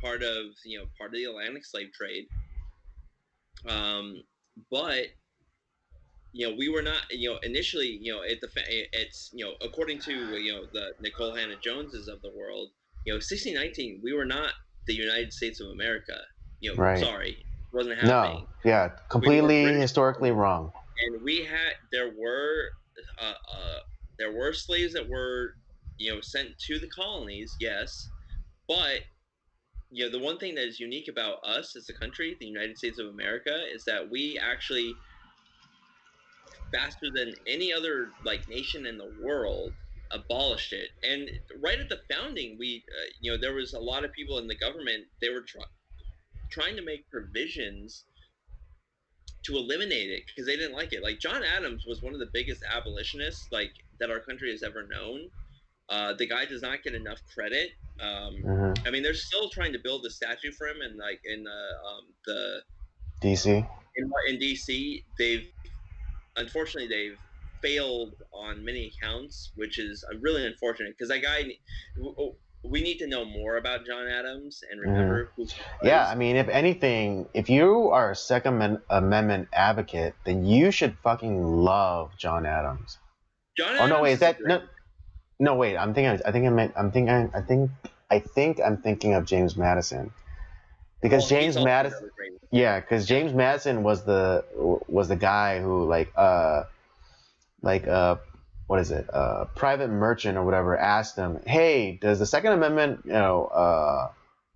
part of the Atlantic slave trade. But we were not initially it's according to the Nicole Hannah Joneses of the world, 1619 we were not the United States of America. Sorry. Wasn't happening. No, yeah, completely historically wrong. And there were slaves that were sent to the colonies, yes, but the one thing that is unique about us as a country, the United States of America, is that we actually, faster than any other nation in the world, abolished it. And right at the founding, we there was a lot of people in the government, they were trying to make provisions to eliminate it because they didn't like it. Like John Adams was one of the biggest abolitionists like that our country has ever known. The guy does not get enough credit. I mean, they're still trying to build a statue for him, and like in the DC. In DC, unfortunately they've failed on many accounts, which is really unfortunate because that guy. We need to know more about John Adams and remember who he was. Yeah, I mean, if anything, if you are a Second Amendment advocate, then you should fucking love John Adams. John Adams. Oh no, wait, is that no? No, wait. I'm thinking of James Madison, because James Madison. Yeah, because James Madison was the guy who what is it? Private merchant or whatever asked him, "Hey, does the Second Amendment,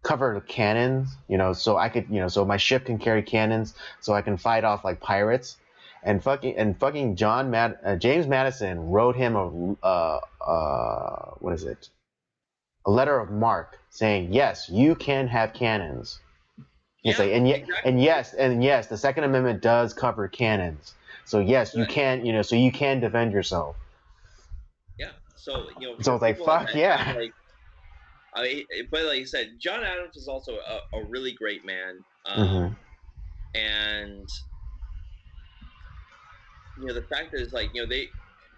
cover cannons? So I could, so my ship can carry cannons, so I can fight off like pirates." And fucking James Madison wrote him a letter of marque saying, "Yes, you can have cannons." He's like, and yes, the Second Amendment does cover cannons. So yes, you can, so you can defend yourself. Yeah. So So it's like, fuck yeah. But like you said, John Adams is also a really great man. And the fact is, like, they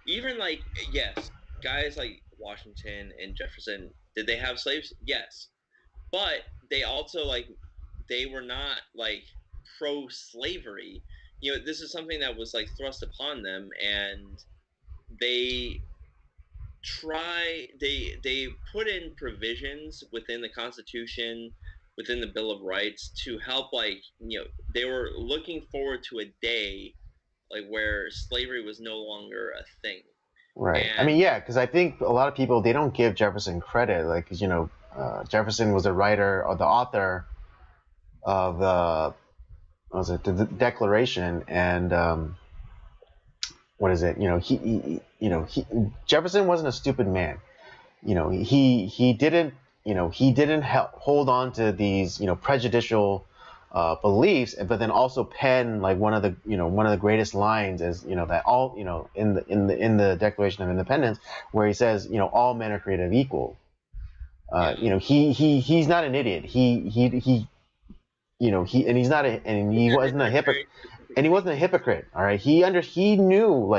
even like, yes, guys like Washington and Jefferson, did they have slaves? Yes, but they also they were not like pro-slavery. This is something that was like thrust upon them, and they put in provisions within the Constitution, within the Bill of Rights, to help they were looking forward to a day where slavery was no longer a thing. Right. I mean, yeah, because I think a lot of people, they don't give Jefferson credit, because Jefferson was the writer or the author of the Declaration, and what is it? Jefferson wasn't a stupid man. He didn't hold on to these prejudicial beliefs, but then also pen one of the greatest lines is that all in the Declaration of Independence, where he says all men are created equal. He's not an idiot. He wasn't a hypocrite. And he wasn't a hypocrite. All right, he knew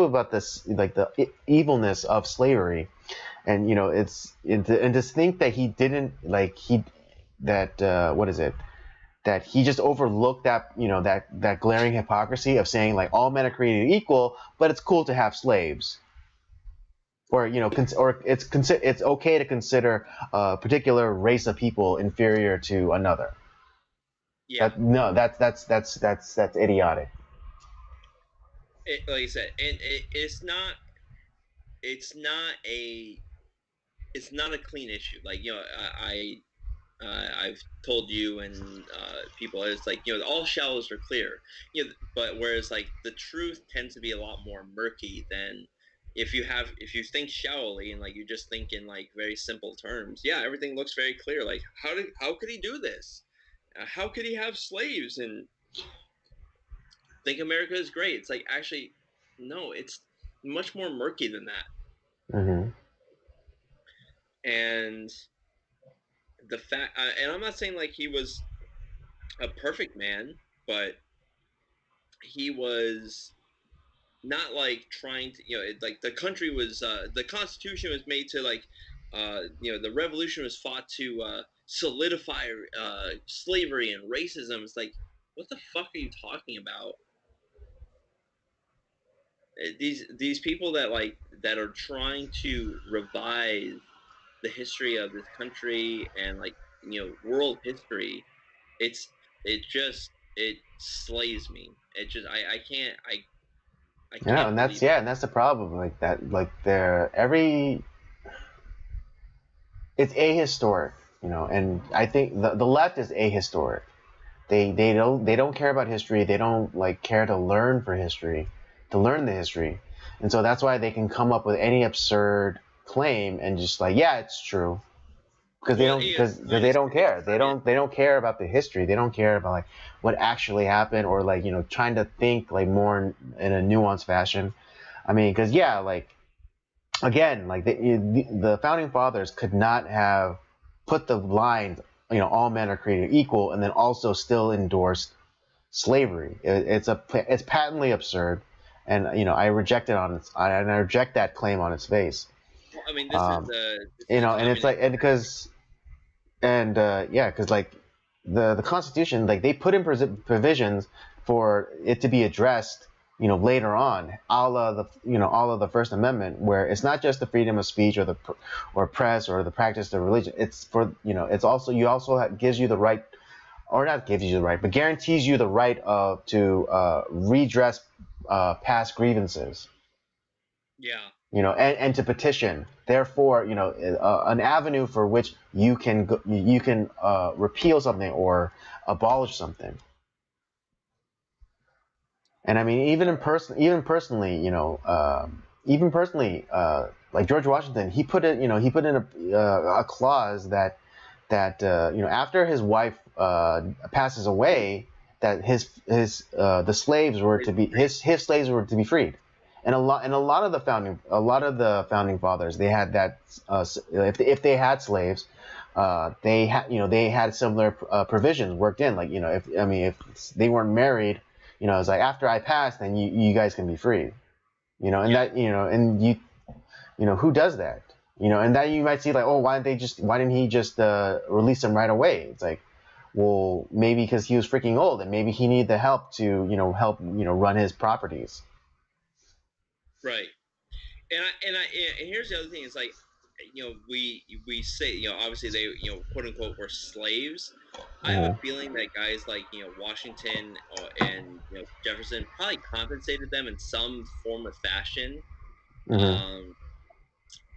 about this, the evilness of slavery, and and to think that he didn't that he just overlooked that that glaring hypocrisy of saying all men are created equal, but it's cool to have slaves, or it's okay to consider a particular race of people inferior to another. Yeah. That's idiotic. Like I said, and it's not a clean issue. I've told you and people, it's all shallows are clear, but whereas the truth tends to be a lot more murky than if you think shallowly and you just think in very simple terms. Yeah, everything looks very clear. How could he do this? How could he have slaves and think America is great? It's actually, no, it's much more murky than that. And the fact, and I'm not saying he was a perfect man, but he was not trying to, the country was, the Constitution was made to the revolution was fought to solidify slavery and racism. It's what the fuck are you talking about? These people that are trying to revise the history of this country and world history, it slays me. It just I can't. Yeah, and that's the problem. It's ahistoric, and I think the left is ahistoric. They don't care about history. They don't care to learn the history, and so that's why they can come up with any absurd claim and just yeah, it's true. because Well, they don't care. They don't care about the history. They don't care about like what actually happened, or like trying to think like more in a nuanced fashion. I mean, because yeah, like again, like the founding fathers could not have put the lines, all men are created equal, and then also still endorsed slavery. It's patently absurd, and I reject it I reject that claim on its face. well, I mean, this is a And it's like, communist. and because and yeah, because like the Constitution, like they put in provisions for it to be addressed, later on, a la the First Amendment, where it's not just the freedom of speech or the or press or the practice of religion. It's for it's also gives you the right, or not gives you the right, but guarantees you the right of to redress past grievances. Yeah. And to petition. Therefore, an avenue for which you can repeal something or abolish something. And I mean, even personally, like George Washington, he put in a clause that after his wife passes away, that the slaves were to be his slaves were to be freed. And a lot of the founding fathers, they had that, if they had slaves, they had similar provisions worked in, like if they weren't married, it's like after I pass, then you guys can be free, and Yeah. that and who does that, and that you might see like, oh, why didn't he just release them right away? It's like, well, maybe because he was freaking old, and maybe he needed the help to help run his properties. Right. And here's the other thing: is like, we say, obviously they, quote unquote, were slaves. I have a feeling that guys like Washington and Jefferson probably compensated them in some form or fashion. Mm-hmm. Um,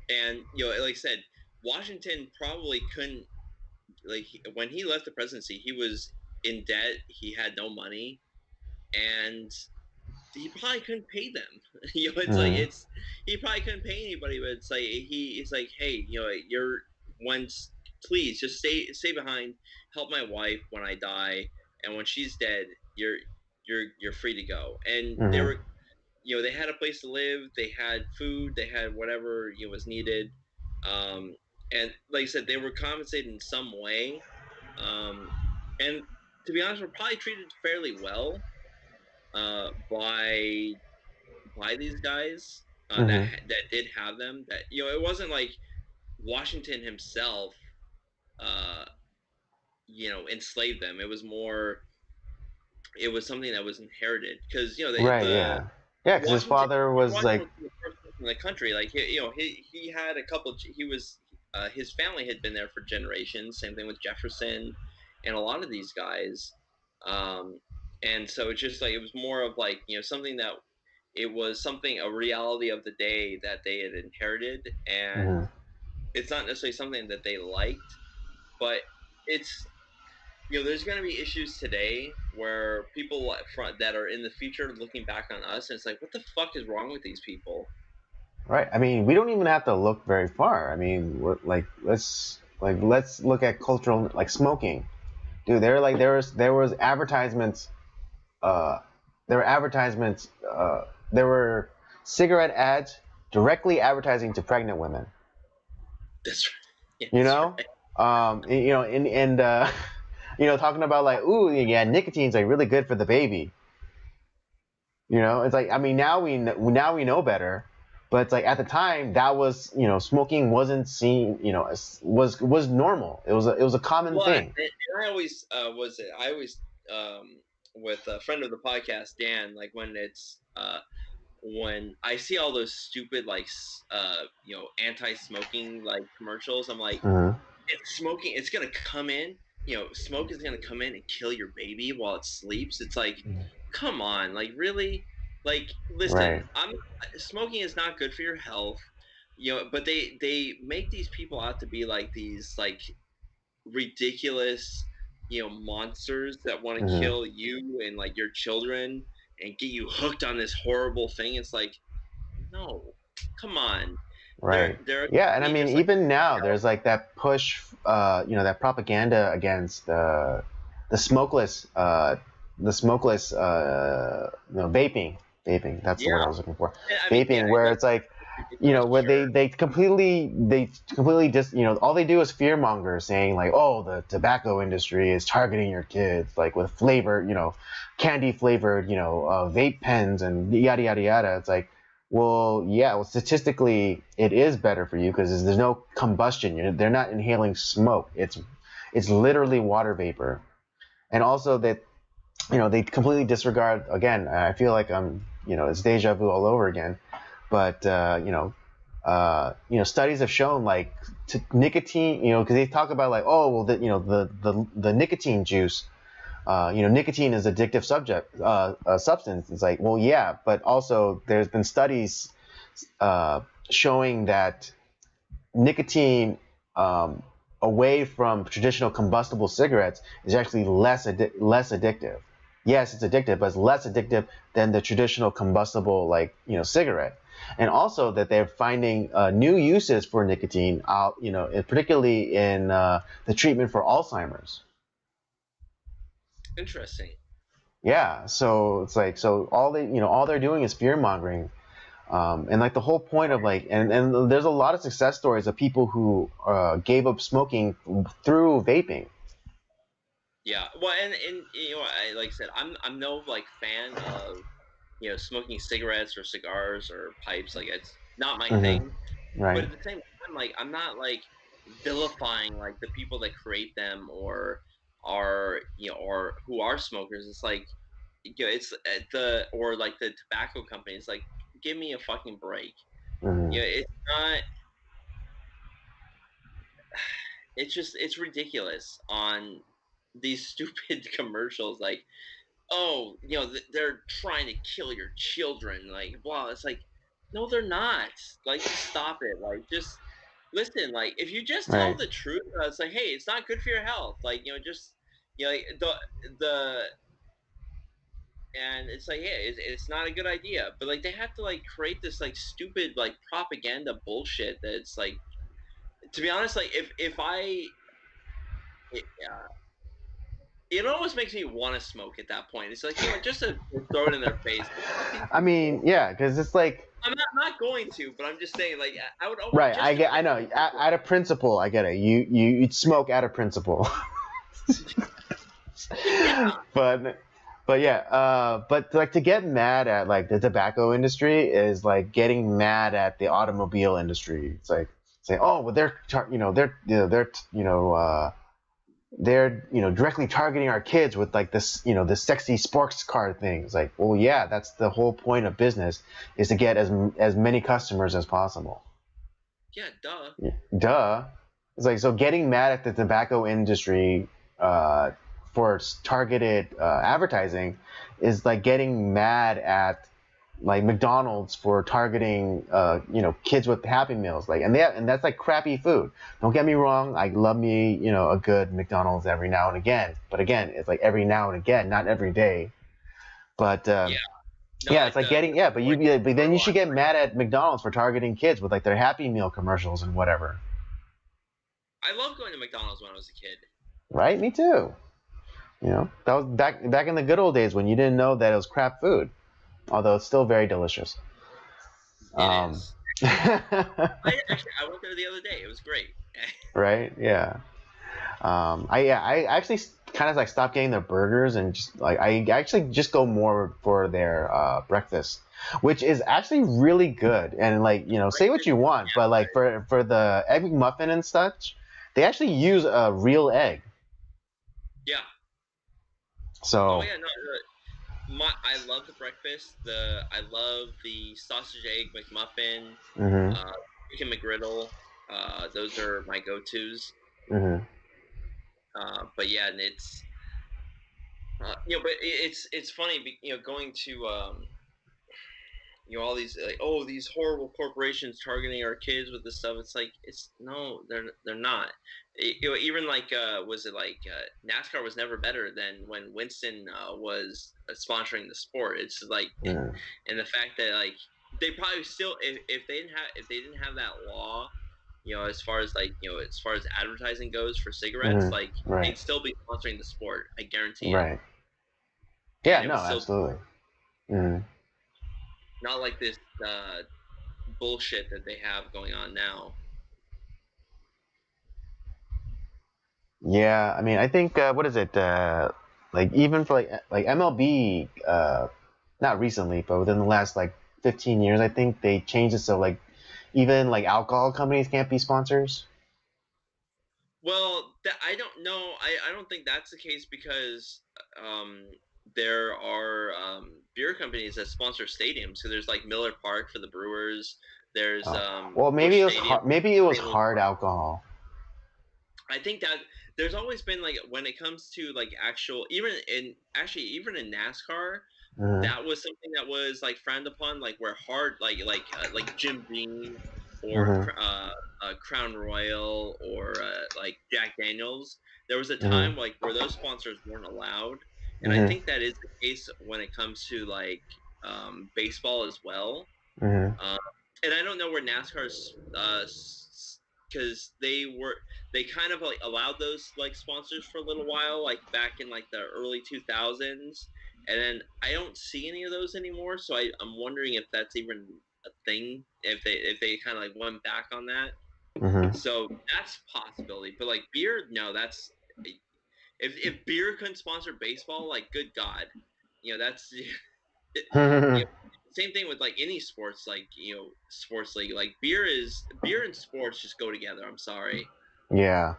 and like I said, Washington probably couldn't, like, when he left the presidency, he was in debt. He had no money, and he probably couldn't pay them. It's like, Mm-hmm. he probably couldn't pay anybody, but it's like it's like, hey, you're once, please just stay behind, help my wife when I die, and when she's dead, you're free to go. And they Mm-hmm. were, they had a place to live, they had food, they had whatever was needed, um, and like I said, they were compensated in some way, um, and to be honest, were probably treated fairly well by these guys Mm-hmm. that did have them. That it wasn't like Washington himself, uh, enslaved them. It was more. It was something that was inherited because Right. the Yeah. Yeah. Because his Washington father was Washington like. was the first person in the country. Like he had a couple. He was his family had been there for generations. Same thing with Jefferson, and a lot of these guys. Um, and so it's just like it was more of like something that it was something, a reality of the day that they had inherited, and Mm-hmm. it's not necessarily something that they liked, but it's there's going to be issues today where people that are in the future looking back on us, and it's like, what the fuck is wrong with these people? Right. I mean, we don't even have to look very far. I mean, let's look at cultural, like smoking. Dude, there was advertisements. Uh, there were advertisements. There were cigarette ads directly advertising to pregnant women. That's right. Yeah, You that's know, right. and talking about like, ooh, yeah, nicotine's like really good for the baby. It's like, I mean, now we know better, but it's like at the time that was, smoking wasn't seen, was normal. It was a common Well, thing. and I always I always with a friend of the podcast, Dan, like when I see all those stupid like anti-smoking like commercials, I'm like, Mm-hmm. smoking, it's gonna come in, smoke is gonna come in and kill your baby while it sleeps. It's like, come on, like, really? Like, listen, Right. I'm smoking is not good for your health, but they make these people out to be like these like ridiculous, monsters that want to Mm-hmm. kill you and like your children and get you hooked on this horrible thing. It's like, no, come on. Right. They're Yeah, and I mean, just like, even now, there's like that push, that propaganda against the smokeless, vaping. Vaping. That's the yeah. word I was looking for. I mean, yeah, Vaping, where like it's like, it's not a where cure. they completely just, all they do is fear monger, saying like, oh, the tobacco industry is targeting your kids, like with flavor, candy flavored, vape pens and yada yada yada. It's like, well, yeah, well, statistically, it is better for you because there's no combustion. They're not inhaling smoke. It's literally water vapor, and also that they completely disregard. Again, I feel like it's deja vu all over again. But studies have shown like nicotine, because they talk about like, oh, well, the nicotine juice. Nicotine is addictive substance. It's like, well, yeah, but also there's been studies showing that nicotine away from traditional combustible cigarettes is actually less addictive. Yes, it's addictive, but it's less addictive than the traditional combustible cigarette. And also that they're finding new uses for nicotine out, particularly in the treatment for Alzheimer's. Interesting. Yeah, so it's like, so all they're doing is fear mongering, and like the whole point of like, and there's a lot of success stories of people who gave up smoking through vaping. Yeah. Well, and I like I said, I'm no like fan of smoking cigarettes or cigars or pipes. Like it's not my thing. But Right. at the same time, like I'm not like vilifying like the people that create them or are or who are smokers. It's like it's the or like the tobacco companies. Like give me a fucking break. Hmm. It's not. It's ridiculous on these stupid commercials. Like oh, they're trying to kill your children. Like wow, it's like no, they're not. Like just stop it. Like just listen, like if you just tell Right. the truth, it's like, hey, it's not good for your health. Like, just like the and it's like, yeah, it's not a good idea. But like they have to like create this like stupid like propaganda bullshit that's like to be honest, like if I it almost makes me want to smoke at that point. It's like, just to throw it in their face. Like, fuck these I people. mean, yeah, because it's like, I'm not going to, but I'm just saying, like, I would almost right. just to I piss know. people Out of principle, I get it. You'd smoke out of principle. yeah. but yeah, but like to get mad at like the tobacco industry is like getting mad at the automobile industry. It's like saying, oh, well, they're directly targeting our kids with like this, this sexy sports car thing. It's like, well, yeah, that's the whole point of business, is to get as many customers as possible. Yeah, duh. Duh. It's like, so getting mad at the tobacco industry for targeted advertising is like getting mad at like McDonald's for targeting kids with Happy Meals, like, and that's like crappy food. Don't get me wrong, I love me a good McDonald's every now and again, but again, it's like every now and again, not every day. But Yeah. No, yeah, it's like like getting, yeah, but like but then you should Roblox. get mad at McDonald's for targeting kids with like their Happy Meal commercials and whatever. I loved going to McDonald's when I was a kid. Right? Me too. That was back in the good old days when you didn't know that it was crap food, although it's still very delicious. It Um, is. I went there the other day. It was great. right? Yeah. I actually kind of like stopped getting their burgers and just like I actually just go more for their breakfast, which is actually really good. And like say what you want, but like for the egg McMuffin and such, they actually use a real egg. Yeah. Oh So yeah. No. I love the breakfast. I love the sausage egg McMuffin, mhm, uh, chicken McGriddle. Those are my go-tos. mhm, But yeah, and it's but it's funny, going to all these like oh these horrible corporations targeting our kids with this stuff. It's like it's no, they're not. Even like was it like NASCAR was never better than when Winston was sponsoring the sport. It's like mhm. and the fact that like they probably still, if they didn't have that law, as far as as far as advertising goes for cigarettes, like Right. they'd still be sponsoring the sport. I guarantee it. Right. Yeah. And it No. would still Absolutely. Mm. not like this bullshit that they have going on now. Yeah. I mean, I think what is it? Like even for like MLB, not recently, but within the last like 15 years, I think they changed it so like even like alcohol companies can't be sponsors. Well, I don't know. I don't think that's the case because there are beer companies that sponsor stadiums. So there's like Miller Park for the Brewers. There's Well, maybe Busch it was Stadium. maybe it was St. Louis hard Park. alcohol. I think that there's always been like when it comes to like actual even in NASCAR, that was something that was like frowned upon, like where hard like Jim Beam or Crown Royal or like Jack Daniels. There was a time like where those sponsors weren't allowed, and I think that is the case when it comes to like baseball as well. And I don't know where NASCAR's because they kind of like allowed those like sponsors for a little while, like back in like the early 2000s, and then I don't see any of those anymore. So I'm wondering if that's even a thing, if they kind of like went back on that. So that's a possibility. But like beer, no, that's if beer couldn't sponsor baseball, like good God, that's same thing with like any sports, like sports league. Like beer and sports just go together. I'm sorry. Yeah.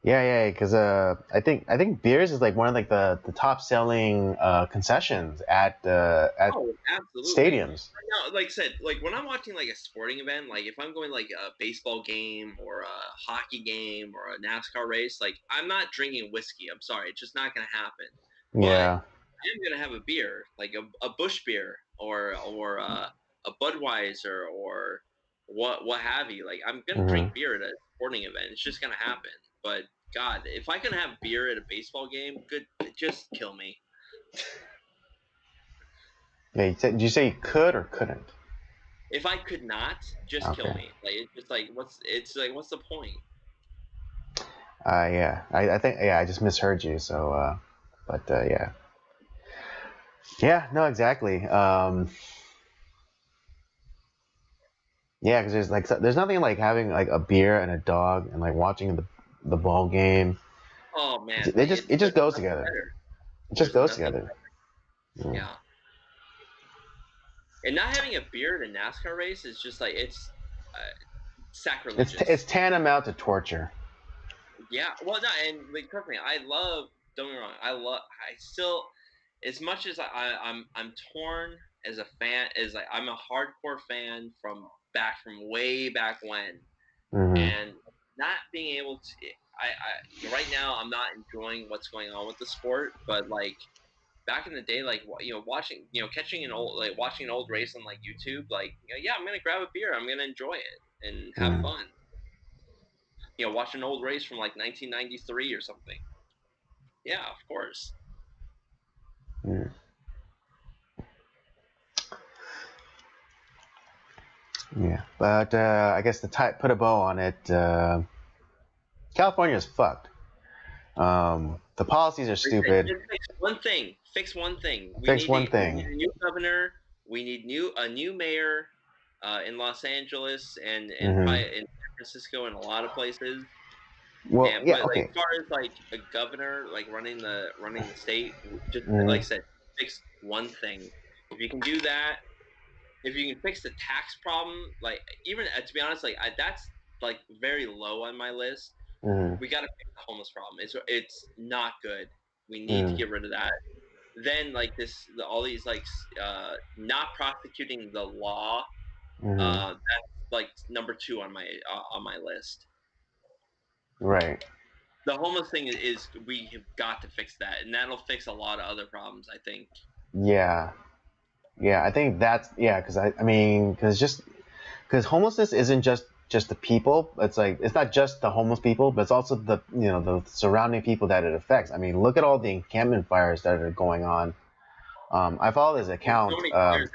Yeah, because I think beers is like one of like the top selling concessions at Absolutely. stadiums. No, like I said, like when I'm watching like a sporting event, like if I'm going like a baseball game or a hockey game or a NASCAR race, like I'm not drinking whiskey. I'm sorry, it's just not gonna happen. Yeah. But I'm gonna have a beer, like a Busch beer or a Budweiser or what have you. Like I'm gonna drink beer at a sporting event. It's just gonna happen. But God, if I can have beer at a baseball game, good, just kill me. Yeah, did you say you could or couldn't? If I could not, just kill me. Like it's just like what's the point? Yeah, I think I just misheard you. So, but yeah, no, exactly. Yeah, because there's nothing like having like a beer and a dog and like watching the ball game. Oh man, It just goes together. It just goes together. Yeah. And not having a beer at a NASCAR race is just like it's sacrilegious. It's tantamount to torture. Yeah, well, no, and like personally, don't get me wrong, I still, as much as I'm torn as a fan, as like I'm a hardcore fan from way back when, and not being able to, right now I'm not enjoying what's going on with the sport, but like back in the day, like watching, catching watching an old race on like YouTube, like yeah, I'm gonna grab a beer, I'm gonna enjoy it and have fun. Watch an old race from like 1993 or something. Yeah, of course. Yeah, but I guess put a bow on it. California is fucked. The policies are stupid. Fix one thing. We need a new governor. We need a new mayor in Los Angeles and probably in San Francisco and a lot of places. Well, but as far as like a governor, like running the state, just like I said, fix one thing. If you can do that, if you can fix the tax problem, like even to be honest, like that's like very low on my list. We got to fix the homeless problem. It's not good. We need to get rid of that. Then like all these like not prosecuting the law. That's like number 2 on my list. Right. The homeless thing is we have got to fix that, and that'll fix a lot of other problems, I think. Yeah, I think that's because homelessness isn't just the people. It's like it's not just the homeless people, but it's also the the surrounding people that it affects. I mean, look at all the encampment fires that are going on I follow this So account. many players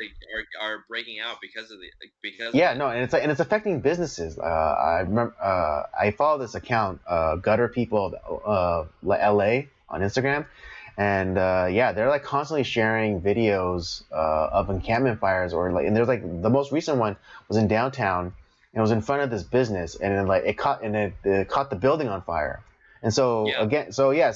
are breaking out because of Yeah, it. no, and it's affecting businesses. I remember I follow this account, Gutter People LA on Instagram, and yeah, they're like constantly sharing videos of encampment fires, or like, and there's like the most recent one was in downtown, and it was in front of this business, and then like it caught the building on fire, and so Yeah. again, so yeah,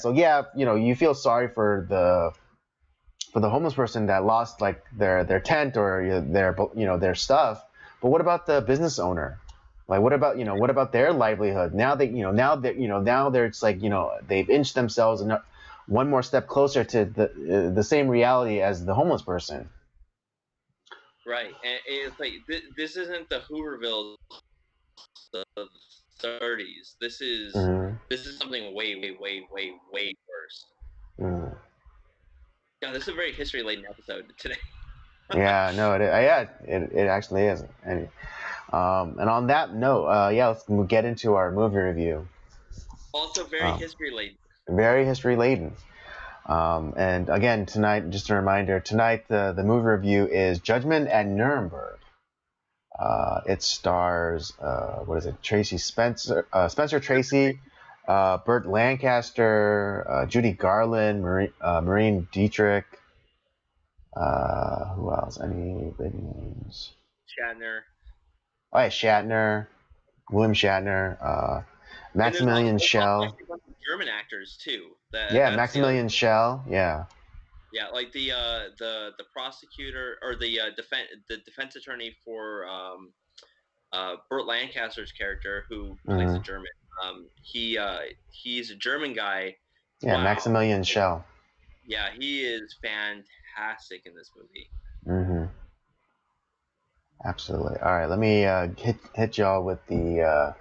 you know, you feel sorry for the homeless person that lost like their tent or their stuff. But what about the business owner? Like what about their livelihood? Now that now they're it's like they've inched themselves one more step closer to the same reality as the homeless person. Right, and it's like this isn't the Hooverville of the 30s. Mm-hmm. This is something way, way, way, way, way worse. Mm-hmm. Yeah, this is a very history-laden episode today. Yeah, no, it actually is. And on that note, yeah, let's get into our movie review. Also, very history-laden. Very history laden. And again, tonight, just a reminder, tonight the movie review is Judgment at Nuremberg. It stars, what is it, Spencer Tracy, Burt Lancaster, Judy Garland, Maureen Dietrich. Who else? Any big names? Shatner. Oh, yeah, Shatner, William Shatner, Maximilian Schell. A bunch of German actors too. Maximilian Schell. Yeah. Yeah, like the prosecutor or the defense attorney for Burt Lancaster's character, who plays a German. He's a German guy. Yeah, wow. Maximilian Schell. Yeah, he is fantastic in this movie. Mm-hmm. Absolutely. All right, let me hit y'all with the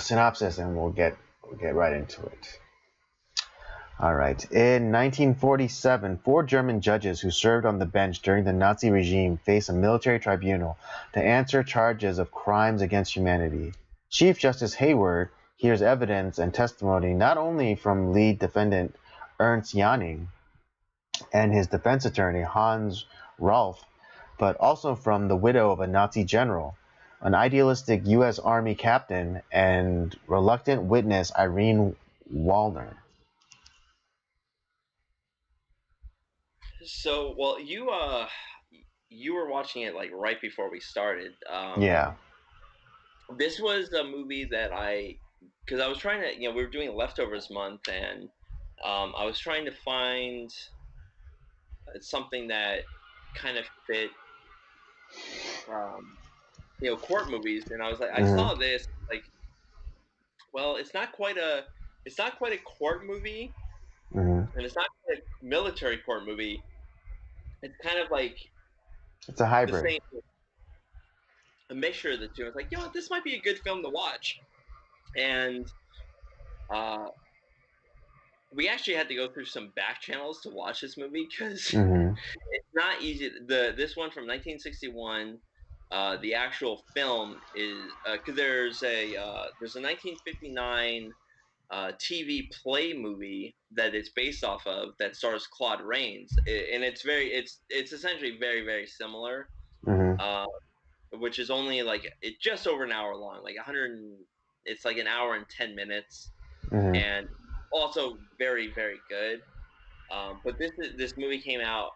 synopsis, and we'll get right into it. All right. In 1947, 4 German judges who served on the bench during the Nazi regime face a military tribunal to answer charges of crimes against humanity. Chief Justice Hayward hears evidence and testimony not only from lead defendant Ernst Janning and his defense attorney Hans Rolf, but also from the widow of a Nazi general, an idealistic U.S. Army captain, and reluctant witness Irene Wallner. So, well, you were watching it like right before we started. Yeah. This was a movie that because I was trying to, we were doing Leftovers month, and I was trying to find something that kind of fit, court movies, and I was like, I saw this, like, well, it's not quite a court movie, and it's not quite a military court movie. It's kind of like it's a hybrid. A mixture of the two. I was like, this might be a good film to watch, and we actually had to go through some back channels to watch this movie because it's not easy. This one from 1961, the actual film is because there's a 1959 TV play movie that it's based off of that stars Claude Rains, and it's essentially very, very similar, which is only like just over an hour long, like 100. It's like an hour and 10 minutes, and also very, very good. But this movie came out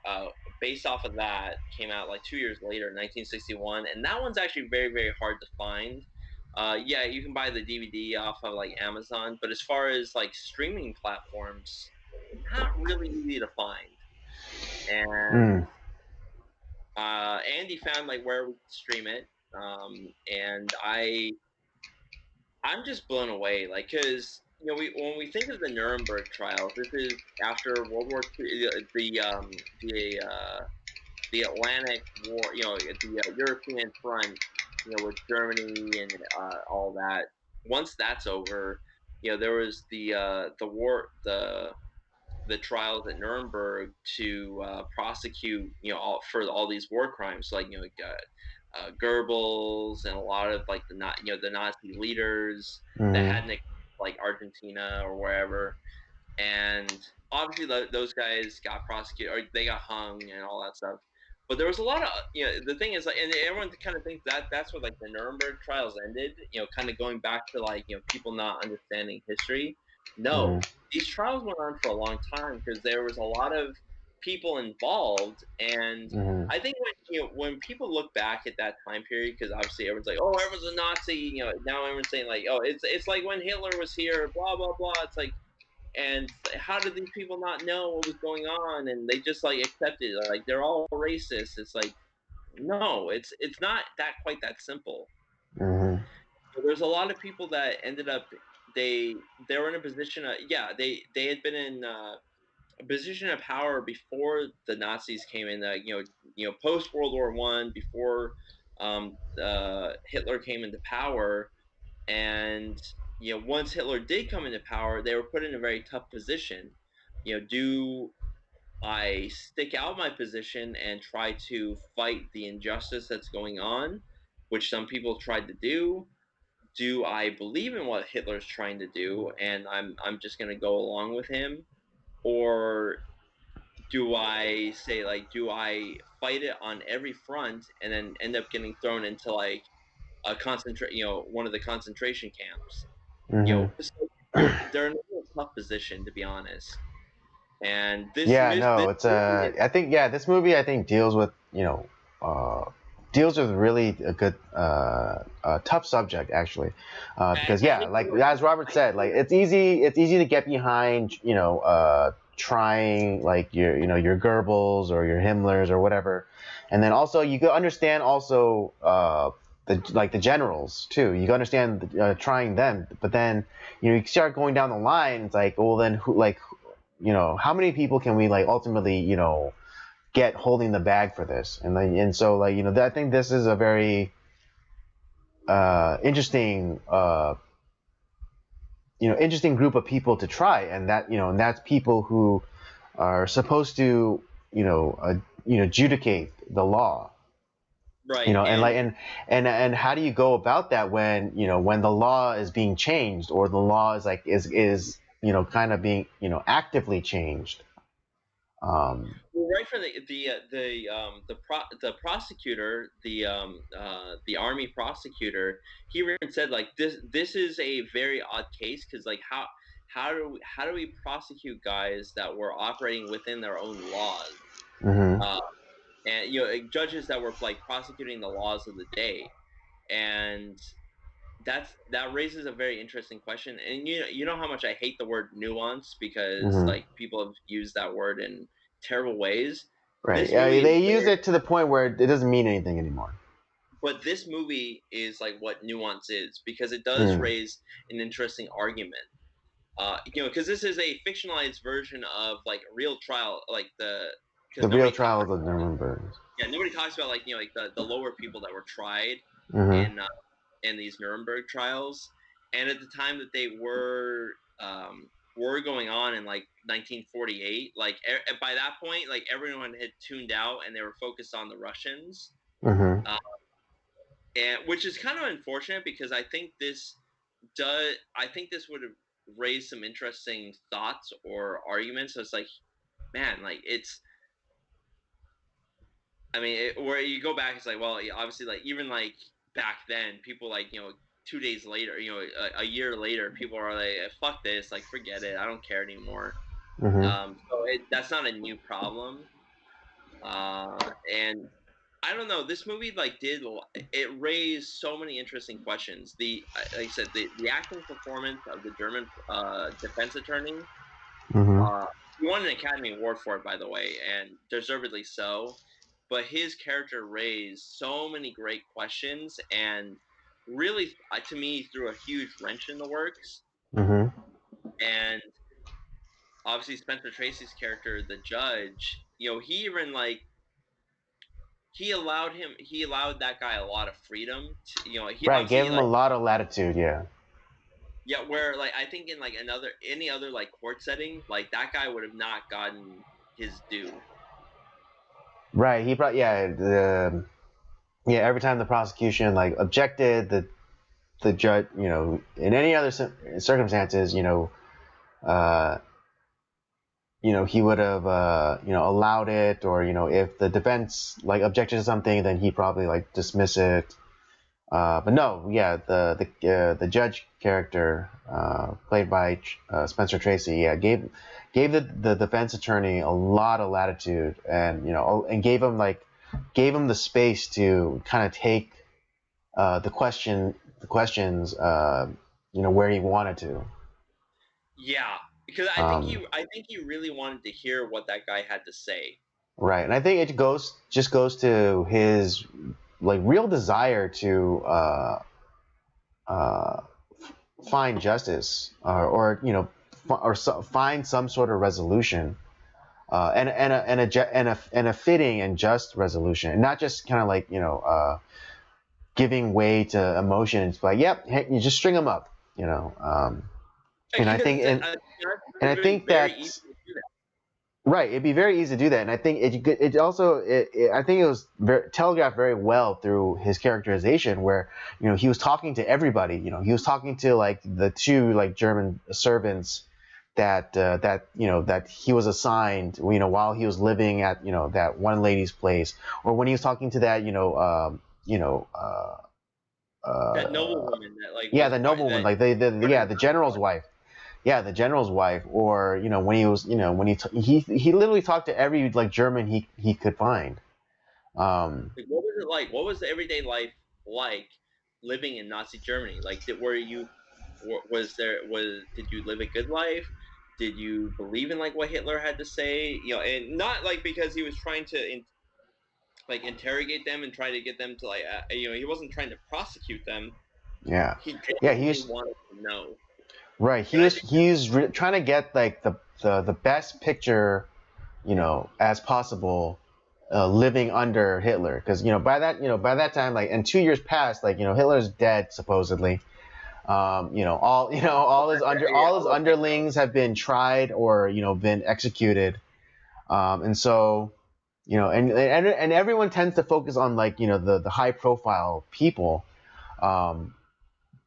based off of that. Came out like 2 years later, 1961, and that one's actually very, very hard to find. Yeah, you can buy the DVD off of like Amazon, but as far as like streaming platforms, not really easy to find. And Andy found like where we could stream it, and I'm just blown away, like, because when we think of the Nuremberg trials, this is after World War II, the Atlantic War, the European front, with Germany and all that. Once that's over, there was the war, the trials at Nuremberg to prosecute, for all these war crimes, like Goebbels and a lot of like the Nazi leaders that hadn't, like Argentina or wherever. and obviously those guys got prosecuted or they got hung and all that stuff. But there was a lot of, the thing is, like, and everyone kind of thinks that that's where like the Nuremberg trials ended, kind of going back to like people not understanding history. No, Mhm. these trials went on for a long time because there was a lot of people involved, and Mhm. I think when people look back at that time period, because obviously everyone's like, oh, everyone's a Nazi, now everyone's saying like, oh, it's like when Hitler was here, blah blah blah. It's like, and how did these people not know what was going on? And they just like accepted it, like they're all racist. It's like, no, it's not that quite that simple. Mhm. There's a lot of people that ended up they were in a position of, yeah, they had been in a position of power before the Nazis came in, post World War I, before Hitler came into power. And once Hitler did come into power, they were put in a very tough position. Do I stick out my position and try to fight the injustice that's going on, which some people tried to do? Do I believe in what Hitler's trying to do and I'm just going to go along with him? Or do I say, like, do I fight it on every front and then end up getting thrown into like a one of the concentration camps? Mhm. So they're in a tough position, to be honest. And Yeah, no, this it's movie is, I think this movie I think deals with deals with really a good tough subject actually, because and yeah, like as Robert said, like it's easy to get behind trying like your Goebbels or your Himmlers or whatever, and then also you could understand also the generals too. You can understand trying them, but then you start going down the line. It's like, well, then who like how many people can we like ultimately get holding the bag for this, and so like I think this is a very interesting interesting group of people to try, and that's people who are supposed to adjudicate the law, right. and like And and how do you go about that when when the law is being changed, or the law is like is kind of being actively changed. well, right from the prosecutor, the army prosecutor, he even said like this is a very odd case, because like how do we prosecute guys that were operating within their own laws, Hmm. uh, and like, judges that were like prosecuting the laws of the day. And that raises a very interesting question. And you know how much I hate the word nuance, because Hmm. like people have used that word in terrible ways. Right. This Yeah, movie is they use very, it to the point where it doesn't mean anything anymore. but this movie is like what nuance is, because it does Mm. raise an interesting argument. Because this is a fictionalized version of like a real trial, like The because real nobody talks trials of Nuremberg. yeah, nobody talks about like like the lower people that were tried Hmm. in these Nuremberg trials. And at the time that they were going on in like 1948, like by that point, like everyone had tuned out and they were focused on the Russians, Hmm. uh, and which is kind of unfortunate, because I think this would have raised some interesting thoughts or arguments. So it's like, man, like it's, I mean, where you go back, it's like, well, obviously, like even like back then, people like 2 days later, a year later, people are like, fuck this, like forget it, I don't care anymore. Hmm. So that's not a new problem. And I don't know, this movie like it raised so many interesting questions. Like I said, the acting performance of the German defense attorney, Hmm. uh, he won an Academy Award for it, by the way, and deservedly so. But his character raised so many great questions, and really, to me, threw a huge wrench in the works. Hmm. And obviously, Spencer Tracy's character, the judge, he even like he allowed that guy a lot of freedom. He Right. Gave obviously him a like, lot of latitude. Yeah. yeah, where like I think in like any other like court setting, like that guy would have not gotten his due. Right. He brought. Yeah. Yeah. Every time the prosecution like objected, the judge, in any other circumstances, uh, he would have allowed it, or if the defense like objected to something, then he probably like dismiss it. But no, yeah, the judge character, played by Spencer Tracy, yeah, gave the defense attorney a lot of latitude, and and gave him the space to kind of take the questions where he wanted to. Yeah, because I think he really wanted to hear what that guy had to say. Right, and I think it goes to his like real desire to uh, find justice, find some sort of resolution, and a fitting and just resolution, and not just kind of like giving way to emotions. Like, yep, hey, you just string them up, and I think and I think that. Right, it'd be very easy to do that, and I think it also I think it was telegraphed very well through his characterization, where he was talking to everybody. He was talking to like the two like German servants that he was assigned while he was living at that one lady's place, or when he was talking to that that noblewoman that like yeah, the noblewoman, like the general's wife. Yeah, the general's wife, or when he was, when he literally talked to every like German he could find. Like, what was it like? What was the everyday life like living in Nazi Germany? Like, did you live a good life? Did you believe in like what Hitler had to say? And not like because he was trying to like interrogate them and try to get them to like he wasn't trying to prosecute them. Yeah, He yeah, genuinely wanted to know. right. He's trying to get like the best picture, as possible, living under Hitler, because by that time, like, and 2 years passed, like Hitler's dead supposedly. All his underlings have been tried or been executed, and so and everyone tends to focus on like the high profile people,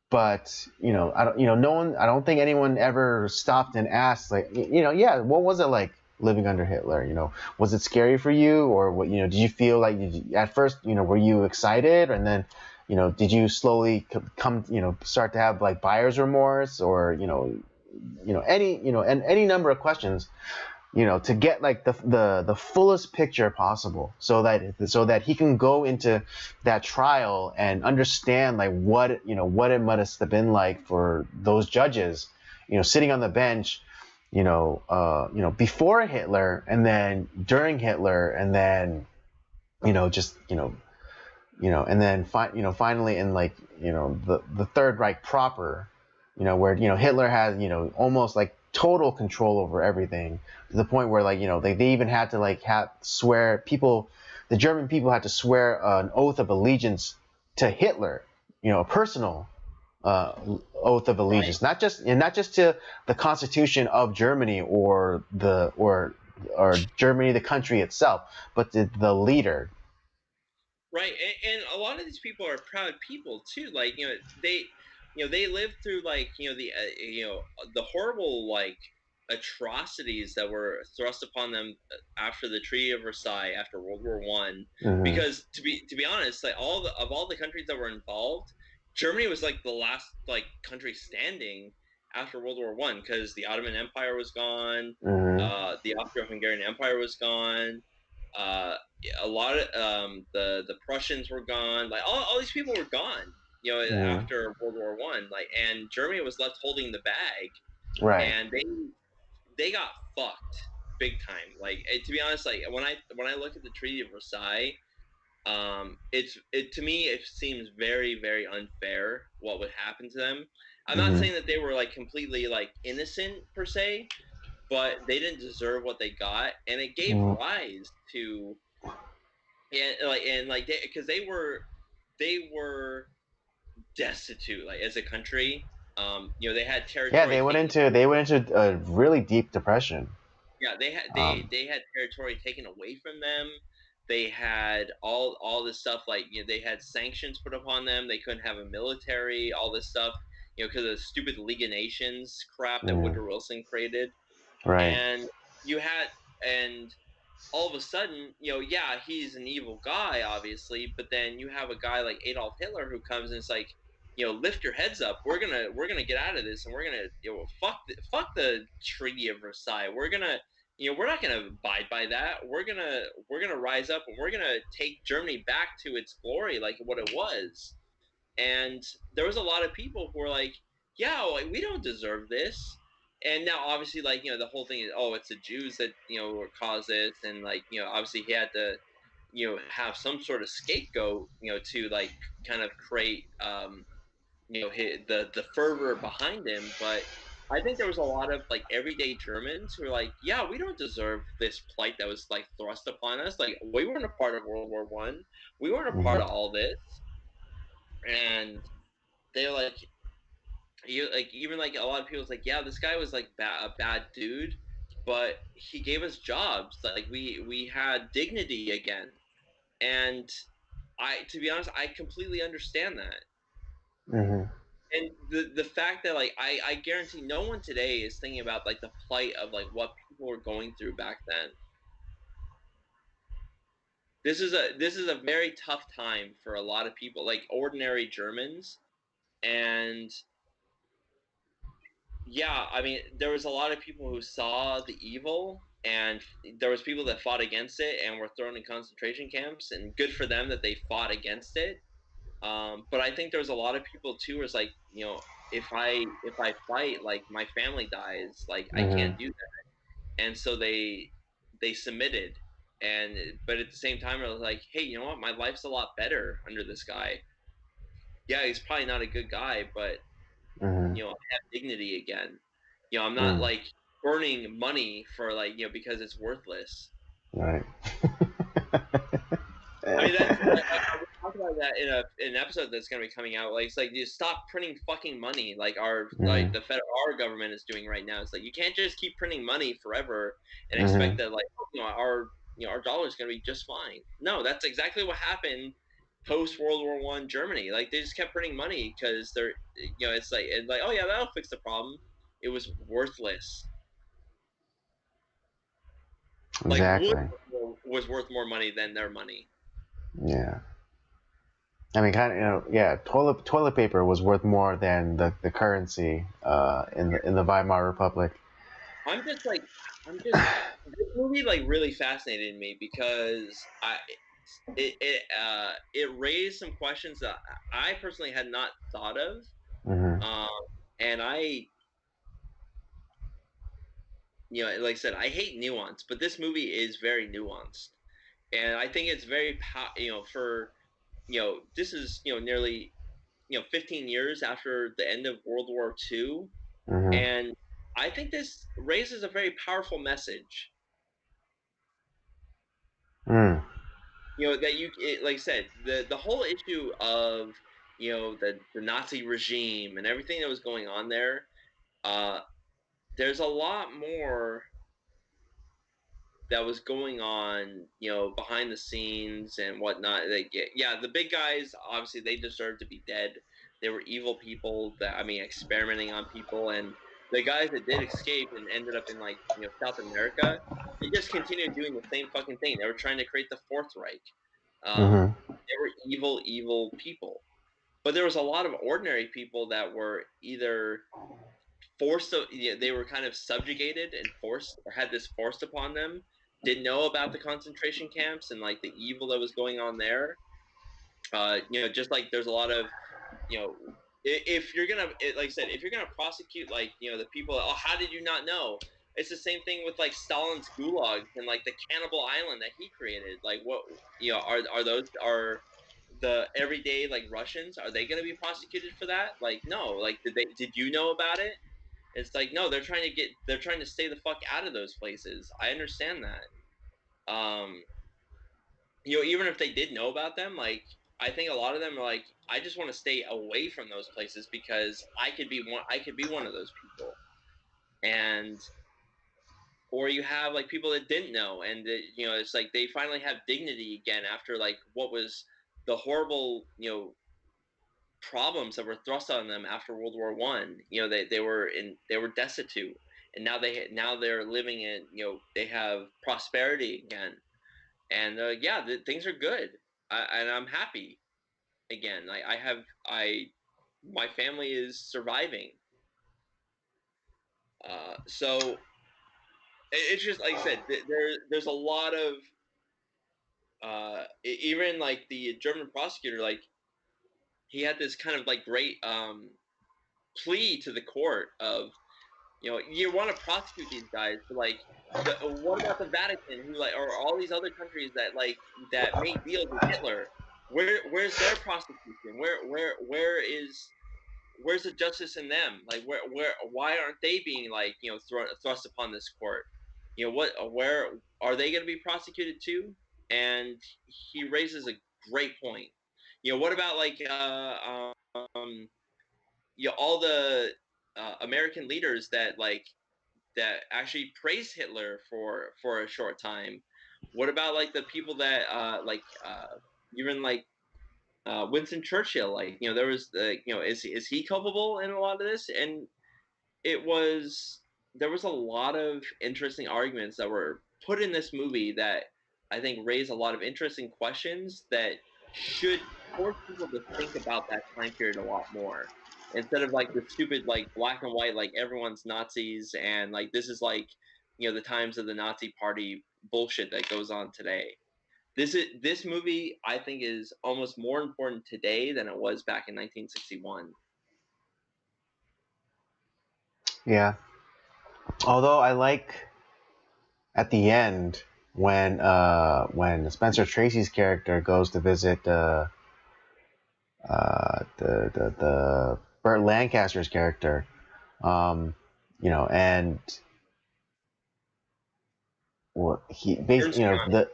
but I don't no one I don't think anyone ever stopped and asked, like, yeah, what was it like living under Hitler? Was it scary for you, or what? Did you feel like, at first, were you excited, and then did you slowly come start to have like buyer's remorse, or any number of questions, to get like the fullest picture possible, so that he can go into that trial and understand like what it must have been like for those judges, sitting on the bench, before Hitler, and then during Hitler, and then just and then finally in like the Third Reich proper, where Hitler has almost like total control over everything, to the point where like they even had to like the German people had to swear an oath of allegiance to Hitler, a personal oath of allegiance, Right. not just to the Constitution of Germany, or Germany the country itself, but to the leader. Right, and a lot of these people are proud people too. Like they lived through like the horrible like atrocities that were thrust upon them after the Treaty of Versailles, after World War One. Mm-hmm. Because to be honest, like all the countries that were involved, Germany was like the last like country standing after World War One, because the Ottoman Empire was gone, Mm-hmm. the Austro-Hungarian Empire was gone. Uh, a lot of the Prussians were gone. Like all these people were gone. Mm-hmm. After World War One, like, and Germany was left holding the bag, Right. and they got fucked big time. Like, to be honest, like when I look at the Treaty of Versailles, to me it seems very very unfair what would happen to them. I'm not Mm-hmm. saying that they were like completely like innocent per se, but they didn't deserve what they got, and it gave Mm-hmm. rise to and like because they were destitute like as a country. They had Yeah, territory they went taken. into a really deep depression. Yeah, they had Um, they had territory taken away from them. They had all this stuff, like they had sanctions put upon them. They couldn't have a military, all this stuff, because of the stupid League of Nations crap that mm, Woodrow Wilson created. right. And you had, and all of a sudden, yeah, he's an evil guy, obviously, but then you have a guy like Adolf Hitler who comes and it's like, lift your heads up. We're gonna get out of this, and we're gonna, fuck the Treaty of Versailles. We're not gonna abide by that. We're gonna rise up, and we're gonna take Germany back to its glory, like what it was. And there was a lot of people who were like, yeah, like, we don't deserve this. And now obviously, like, the whole thing is, oh, it's the Jews that caused this, and like, obviously he had to have some sort of scapegoat, to like kind of create the fervor behind him. But I think there was a lot of like everyday Germans who were like, yeah, we don't deserve this plight that was like thrust upon us. Like, we weren't a part of World War I. We weren't a part Mhm. of all this. And they're like, even like a lot of people's like, yeah, this guy was like a bad dude, but he gave us jobs. Like, we had dignity again. And to be honest, I completely understand that. Mhm. And the fact that, like, I guarantee no one today is thinking about like the plight of like what people were going through back then. This is a very tough time for a lot of people, like ordinary Germans. And yeah, I mean, there was a lot of people who saw the evil, and there was people that fought against it and were thrown in concentration camps, and good for them that they fought against it. But I think there was a lot of people too, who was like, if I fight, like my family dies, like I Mhm. can't do that, and so they submitted. And but at the same time, I was like, hey, you know what? My life's a lot better under this guy. Yeah, he's probably not a good guy, but Mhm. I have dignity again. I'm not Mm. like burning money for like, because it's worthless. Right. I mean, we'll talk about that in an episode that's going to be coming out. Like, it's like, you stop printing fucking money, like Mhm. our government is doing right now. It's like, you can't just keep printing money forever and expect Mhm. that, like, our dollar is going to be just fine. No, that's exactly what happened post World War I Germany. Like, they just kept printing money because it's like, oh yeah, that'll fix the problem. It was worthless. Like, wood Exactly. was worth more money than their money. Yeah. I mean, kind of, yeah. Toilet paper was worth more than the currency in the Weimar Republic. I'm just like, this movie like really fascinated me because it raised some questions that I personally had not thought of. Hmm. Um, and like I said, I hate nuance, but this movie is very nuanced, and I think it's very for this is nearly 15 years after the end of World War II, Hmm. and I think this raises a very powerful message. Mm. Like I said, the whole issue of the Nazi regime and everything that was going on there. uh there's a lot more that was going on, behind the scenes and whatnot. Like, yeah, the big guys, obviously they deserve to be dead. They were evil people that, I mean, experimenting on people. And the guys that did escape and ended up in like South America, they just continued doing the same fucking thing. They were trying to create the Fourth Reich. Hmm. They were evil, evil people. But there was a lot of ordinary people that were either forced to, they were kind of subjugated and forced, or had this forced upon them, didn't know about the concentration camps and like the evil that was going on there. Just like there's a lot of, you know, if you're gonna, like I said, if you're gonna prosecute like the people, oh, how did you not know? It's the same thing with like Stalin's gulags and like the cannibal island that he created. Like, what, are the everyday like Russians, are they going to be prosecuted for that? Like, no. Like, did you know about it? It's like, no, they're trying to stay the fuck out of those places. I understand that. Even if they did know about them, like, I think a lot of them are like, I just want to stay away from those places because I could be one of those people. And or you have like people that didn't know, and it's like they finally have dignity again after like what was the horrible problems that were thrust on them after World War I. They were destitute, and now they're living in, they have prosperity again, and yeah, things are good, and I'm happy again. Like my family is surviving. So it's just like I said, there's a lot of even like the German prosecutor, like he had this kind of like great plea to the court of, you want to prosecute these guys, but like what about the Vatican, who like, or all these other countries that like that make deals with Hitler? Where's their prosecution? Where's the justice in them? Like why aren't they being like, thrust upon this court? Where are they going to be prosecuted too? And he raises a great point. What about like all the American leaders that actually praised Hitler for a short time? What about like the people that even like Winston Churchill? Like, there was is he culpable in a lot of this? And it was there was a lot of interesting arguments that were put in this movie that I think raise a lot of interesting questions that should force people to think about that time period a lot more, instead of like the stupid like black and white, like everyone's Nazis and like this is like, the times of the Nazi party bullshit that goes on today. This movie I think is almost more important today than it was back in 1961. Yeah. Although I like at the end when Spencer Tracy's character goes to visit the Burt Lancaster's character, and what he basically, the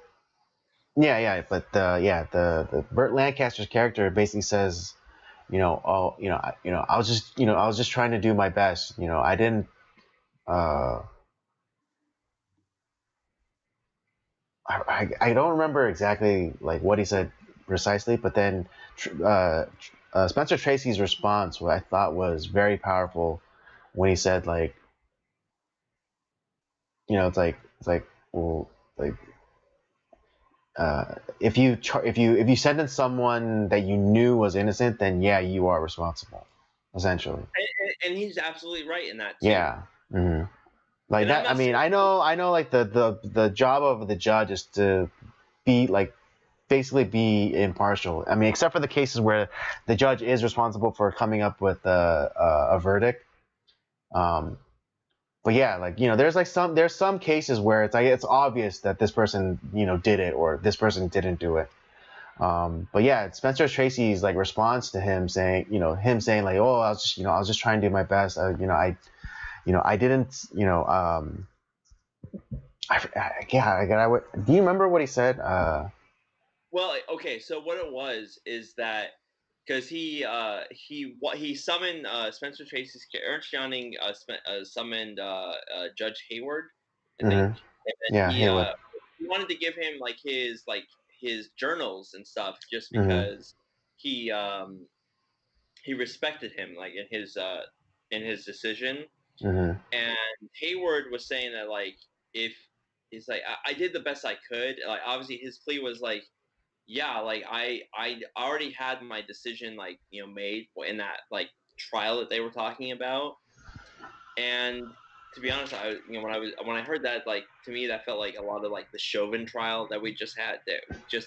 but the Burt Lancaster's character basically says, I was just trying to do my best, I didn't. I don't remember exactly like what he said precisely, but then Spencer Tracy's response, what I thought was very powerful, when he said like, it's like, well, like, if you sentence someone that you knew was innocent, then yeah, you are responsible, essentially. And he's absolutely right in that too. Yeah. Mm-hmm. Like And that. I mean, I know. Like the job of the judge is to be like basically be impartial. I mean, except for the cases where the judge is responsible for coming up with a verdict. But yeah, like, there's some cases where it's like it's obvious that this person did it, or this person didn't do it. But yeah, Spencer Tracy's like response to him saying like, oh, I was just trying to do my best. I didn't, do you remember what he said? Well, okay, so what it was is that because he summoned Spencer Tracy's Ernst Young summoned Judge Hayward, I think, and then Yeah, Hayward. He wanted to give him like his journals and stuff, just Mhm. because he respected him like in his decision. Mhm. And Hayward was saying that like, if he's like, I did the best I could. Like, obviously his plea was like, yeah, like I already had my decision like, made in that like trial that they were talking about. And to be honest, when I heard that, like, to me that felt like a lot of like the Chauvin trial that we just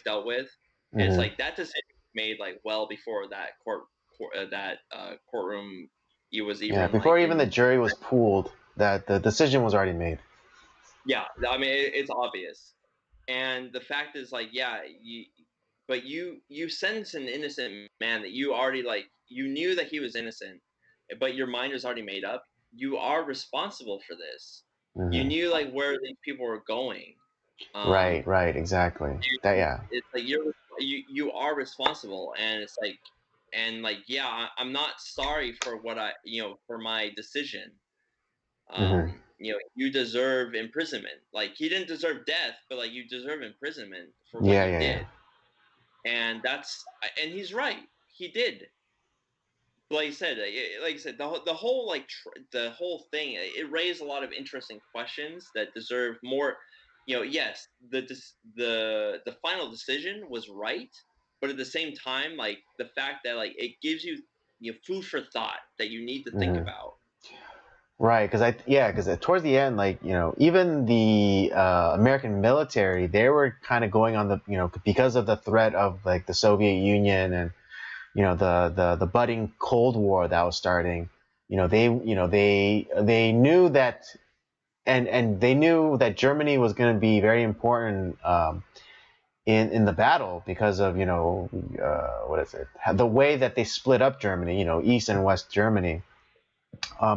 dealt with. And it's Mhm. like that decision was made like well before that courtroom. It was even Yeah, before like even the jury was pooled, that the decision was already made. yeah, I mean it's obvious. And the fact is like, yeah, but you sentence an innocent man that you already like, you knew that he was innocent, but your mind was already made up. You are responsible for this. You Mhm. knew like where these people were going. Right, exactly. That, yeah. It's like you are responsible, and it's like, and like, yeah, I'm not sorry for what for my decision. Mhm. You deserve imprisonment. Like, he didn't deserve death, but like, you deserve imprisonment for what Yeah, you yeah, yeah. did. And he's right. He did. like I said, the whole the whole thing, it raised a lot of interesting questions that deserve more. Yes, the final decision was right, but at the same time, like the fact that like it gives you food for thought that you need to think Hmm. about. Right, because towards the end, like even the American military, they were kind of going on the because of the threat of like the Soviet Union and the budding Cold War that was starting. They knew that and they knew that Germany was going to be very important in the battle because of what is it, the way that they split up Germany, East and West Germany.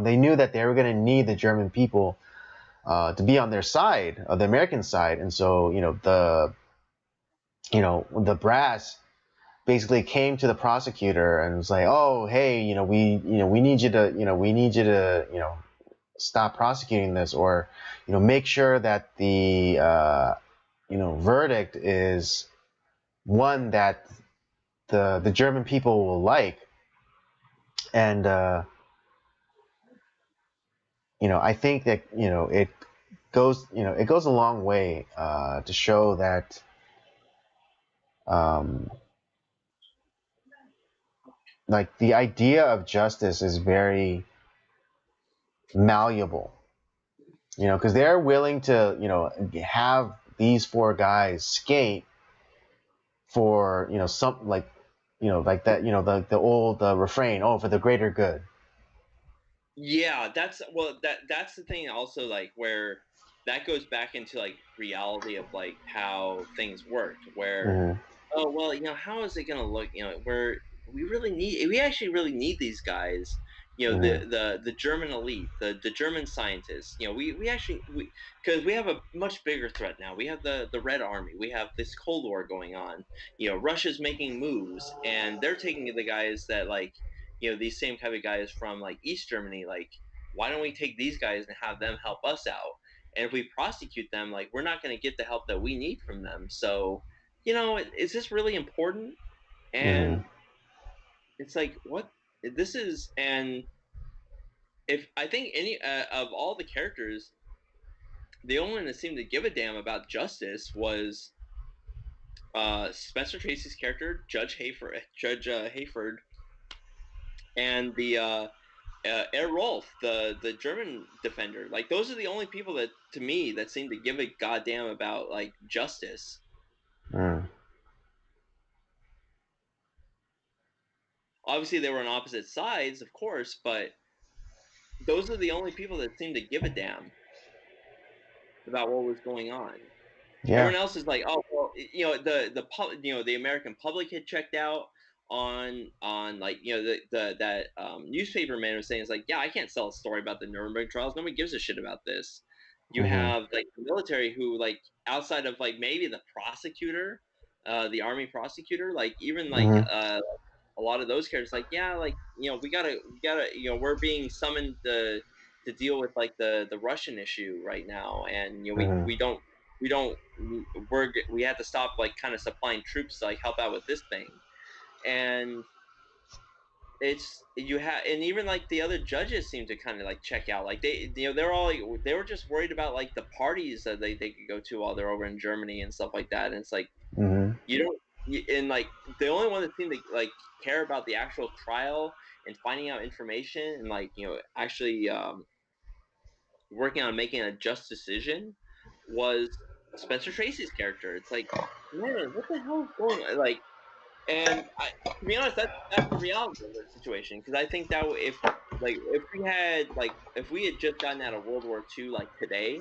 They knew that they were going to need the German people to be on their side, the American side, and so the brass basically came to the prosecutor and was like, "Oh, hey, we need you to, stop prosecuting this, or make sure that the verdict is one that the German people will like." And I think that it goes a long way to show that um, like the idea of justice is very malleable, because they're willing to have these four guys skate for some like that, the old refrain, oh, for the greater good. Yeah, that's the thing also, like where that goes back into like reality of like how things worked, where Hmm. oh well, how is it gonna look? Where we actually really need these guys. Hmm. The German elite, the German scientists. We actually because we have a much bigger threat now. We have the Red Army. We have this Cold War going on. Russia's making moves, and they're taking the guys that like these same type of guys from like East Germany. Like, why don't we take these guys and have them help us out? And if we prosecute them, like we're not going to get the help that we need from them. So is this really important? And Hmm. it's like, what this is, and if I think any of all the characters, the only one that seemed to give a damn about justice was Spencer Tracy's character, Judge Hayford, and the Errolf, the German defender. Like those are the only people that, to me, that seem to give a goddamn about like justice. Hmm. Obviously, they were on opposite sides, of course, but those are the only people that seem to give a damn about what was going on. Yeah. Everyone else is like, oh well, the American public had checked out on like the that newspaper man was saying, it's like, yeah, I can't sell a story about the Nuremberg trials. Nobody gives a shit about this. You Hmm. have like the military who, like, outside of like maybe the prosecutor, the army prosecutor, like even like Hmm. a lot of those characters, like, yeah, like we gotta we're being summoned to deal with like the Russian issue right now, and Hmm. we don't we had to stop like kind of supplying troops to like help out with this thing. And it's you have, and even like the other judges seem to kind of like check out, like they're all like, they were just worried about like the parties that they could go to while they're over in Germany and stuff like that. And it's like, Hmm. you don't and like the only one that seemed to like care about the actual trial and finding out information and like actually working on making a just decision was Spencer Tracy's character. It's like, man, what the hell is going on? Like, and to be honest, that's the reality of the situation. Because I think that if we had just gotten out of World War II like today,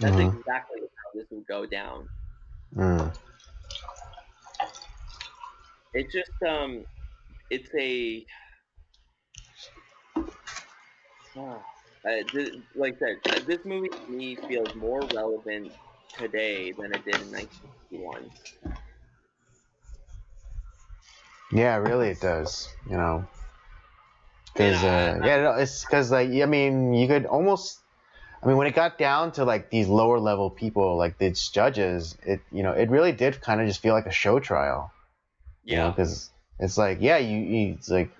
that's Hmm. exactly how this would go down. Hmm. It's just it's a like I said, this movie to me feels more relevant today than it did in 1961. Yeah, really, it does. And Because yeah, no, it's because like I mean, you could almost. I mean, when it got down to like these lower level people, like these judges, it really did kind of just feel like a show trial. yeah, Because it's like, yeah, it's like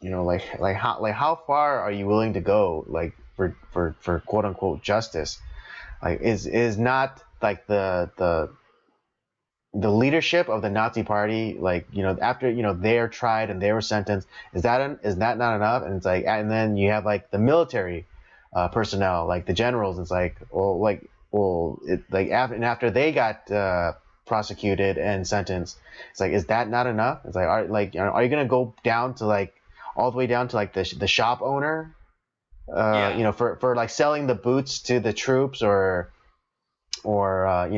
how far are you willing to go, like for quote unquote justice? Like is not like the leadership of the Nazi party, like, after, they're tried and they were sentenced, is that not enough? And it's like, and then you have like the military personnel, like the generals. It's like, after they got prosecuted and sentenced, it's like, is that not enough? It's like, are you gonna go down to like all the way down to like the shop owner, Yeah. for like selling the boots to the troops, or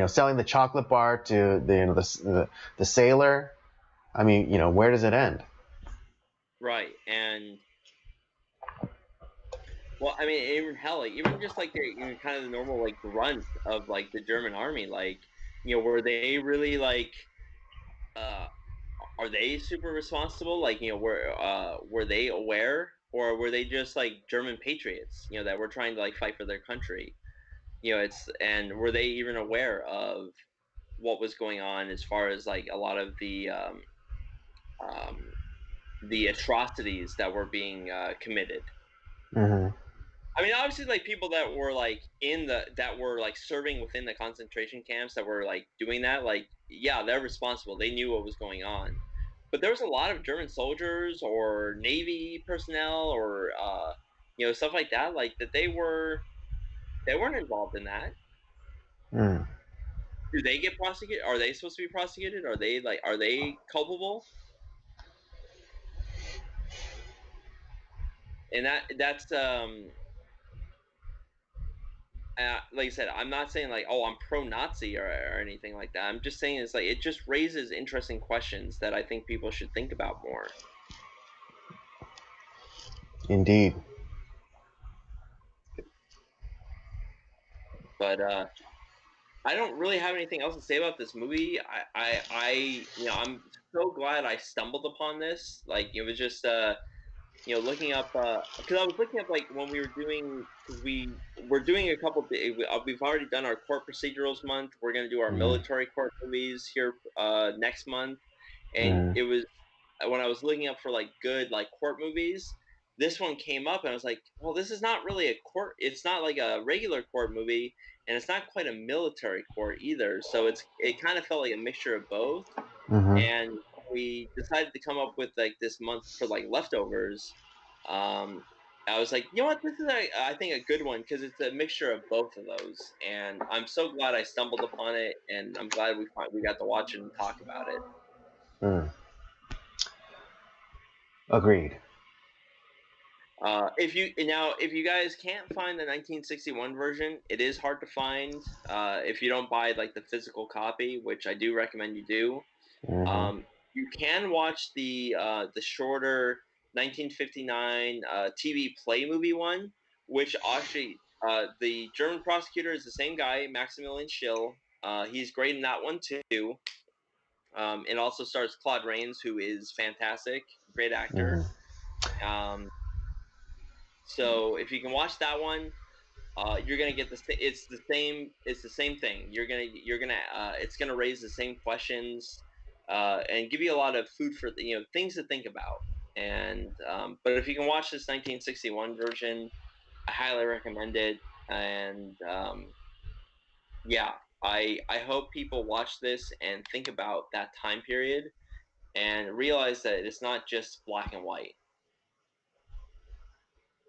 selling the chocolate bar to the sailor? I mean, where does it end? Right. And well, I mean, even hell, like even just like the kind of the normal like grunt of like the German army, like were they really like uh are they super responsible? Like were they aware, or were they just like German patriots, that were trying to like fight for their country? It's and were they even aware of what was going on as far as like a lot of um, the atrocities that were being committed? Mm-hmm. I mean, obviously, like people that were like that were like serving within the concentration camps that were like doing that, like yeah, they're responsible. They knew what was going on, but there was a lot of German soldiers or Navy personnel or stuff like that, like that they weren't involved in that. Mm. Do they get prosecuted? Are they supposed to be prosecuted? Are they culpable? And that's like I said, I'm not saying like, oh, I'm pro-Nazi or anything like that. I'm just saying it's like it just raises interesting questions that I think people should think about more. Indeed. But I don't really have anything else to say about this movie. I'm so glad I stumbled upon this. Like it was just looking up because I was looking up like when we were doing because we're doing a couple. We've already done our court procedurals month. We're gonna do our Mm. military court movies here next month, and Mm. it was when I was looking up for like good like court movies. This one came up, and I was like, well, this is not really a court. It's not like a regular court movie, and it's not quite a military court either. So it kind of felt like a mixture of both, Mm-hmm. and we decided to come up with like this month for like leftovers. Um, I was like, you know what, this is I think a good one because it's a mixture of both of those, and I'm so glad I stumbled upon it, and I'm glad we got to watch it and talk about it. Mm. Agreed. If you guys can't find the 1961 version, it is hard to find if you don't buy like the physical copy, which I do recommend you do. Mm-hmm. You can watch the shorter 1959 TV play movie one, which actually the German prosecutor is the same guy, Maximilian Schill. He's great in that one too. It also stars Claude Rains, who is fantastic, great actor. Mm-hmm. Um, so if you can watch that one, you're gonna get it's the same thing. It's gonna raise the same questions and give you a lot of food for things to think about. And but if you can watch this 1961 version, I highly recommend it. And yeah, I hope people watch this and think about that time period and realize that it's not just black and white,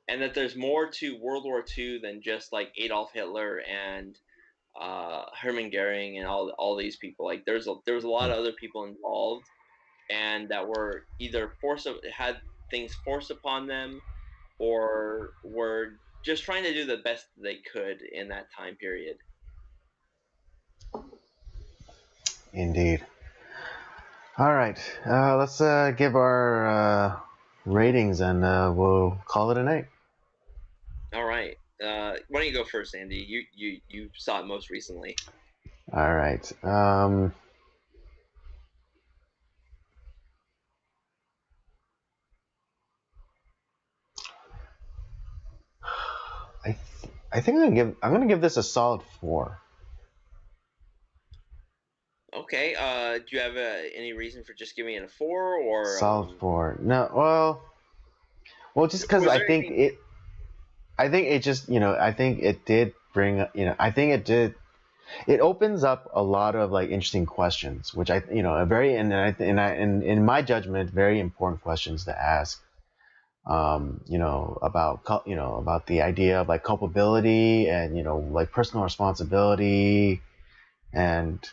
and that there's more to World War II than just like Adolf Hitler and Hermann Goering and all these people. Like there was a lot of other people involved, and that were either had things forced upon them, or were just trying to do the best they could in that time period. Indeed. All right. Let's give our ratings, and we'll call it a night. All right. Why don't you go first, Andy? You saw it most recently. All right. I think I'm gonna give this a solid 4. Okay. Do you have any reason for just giving it a 4 or Solid 4. No, well, Well, just because Was there anything? I think it just, I think it did bring, I think it did, it opens up a lot of like interesting questions, which a very, in my judgment, very important questions to ask. About the idea of like culpability and like personal responsibility and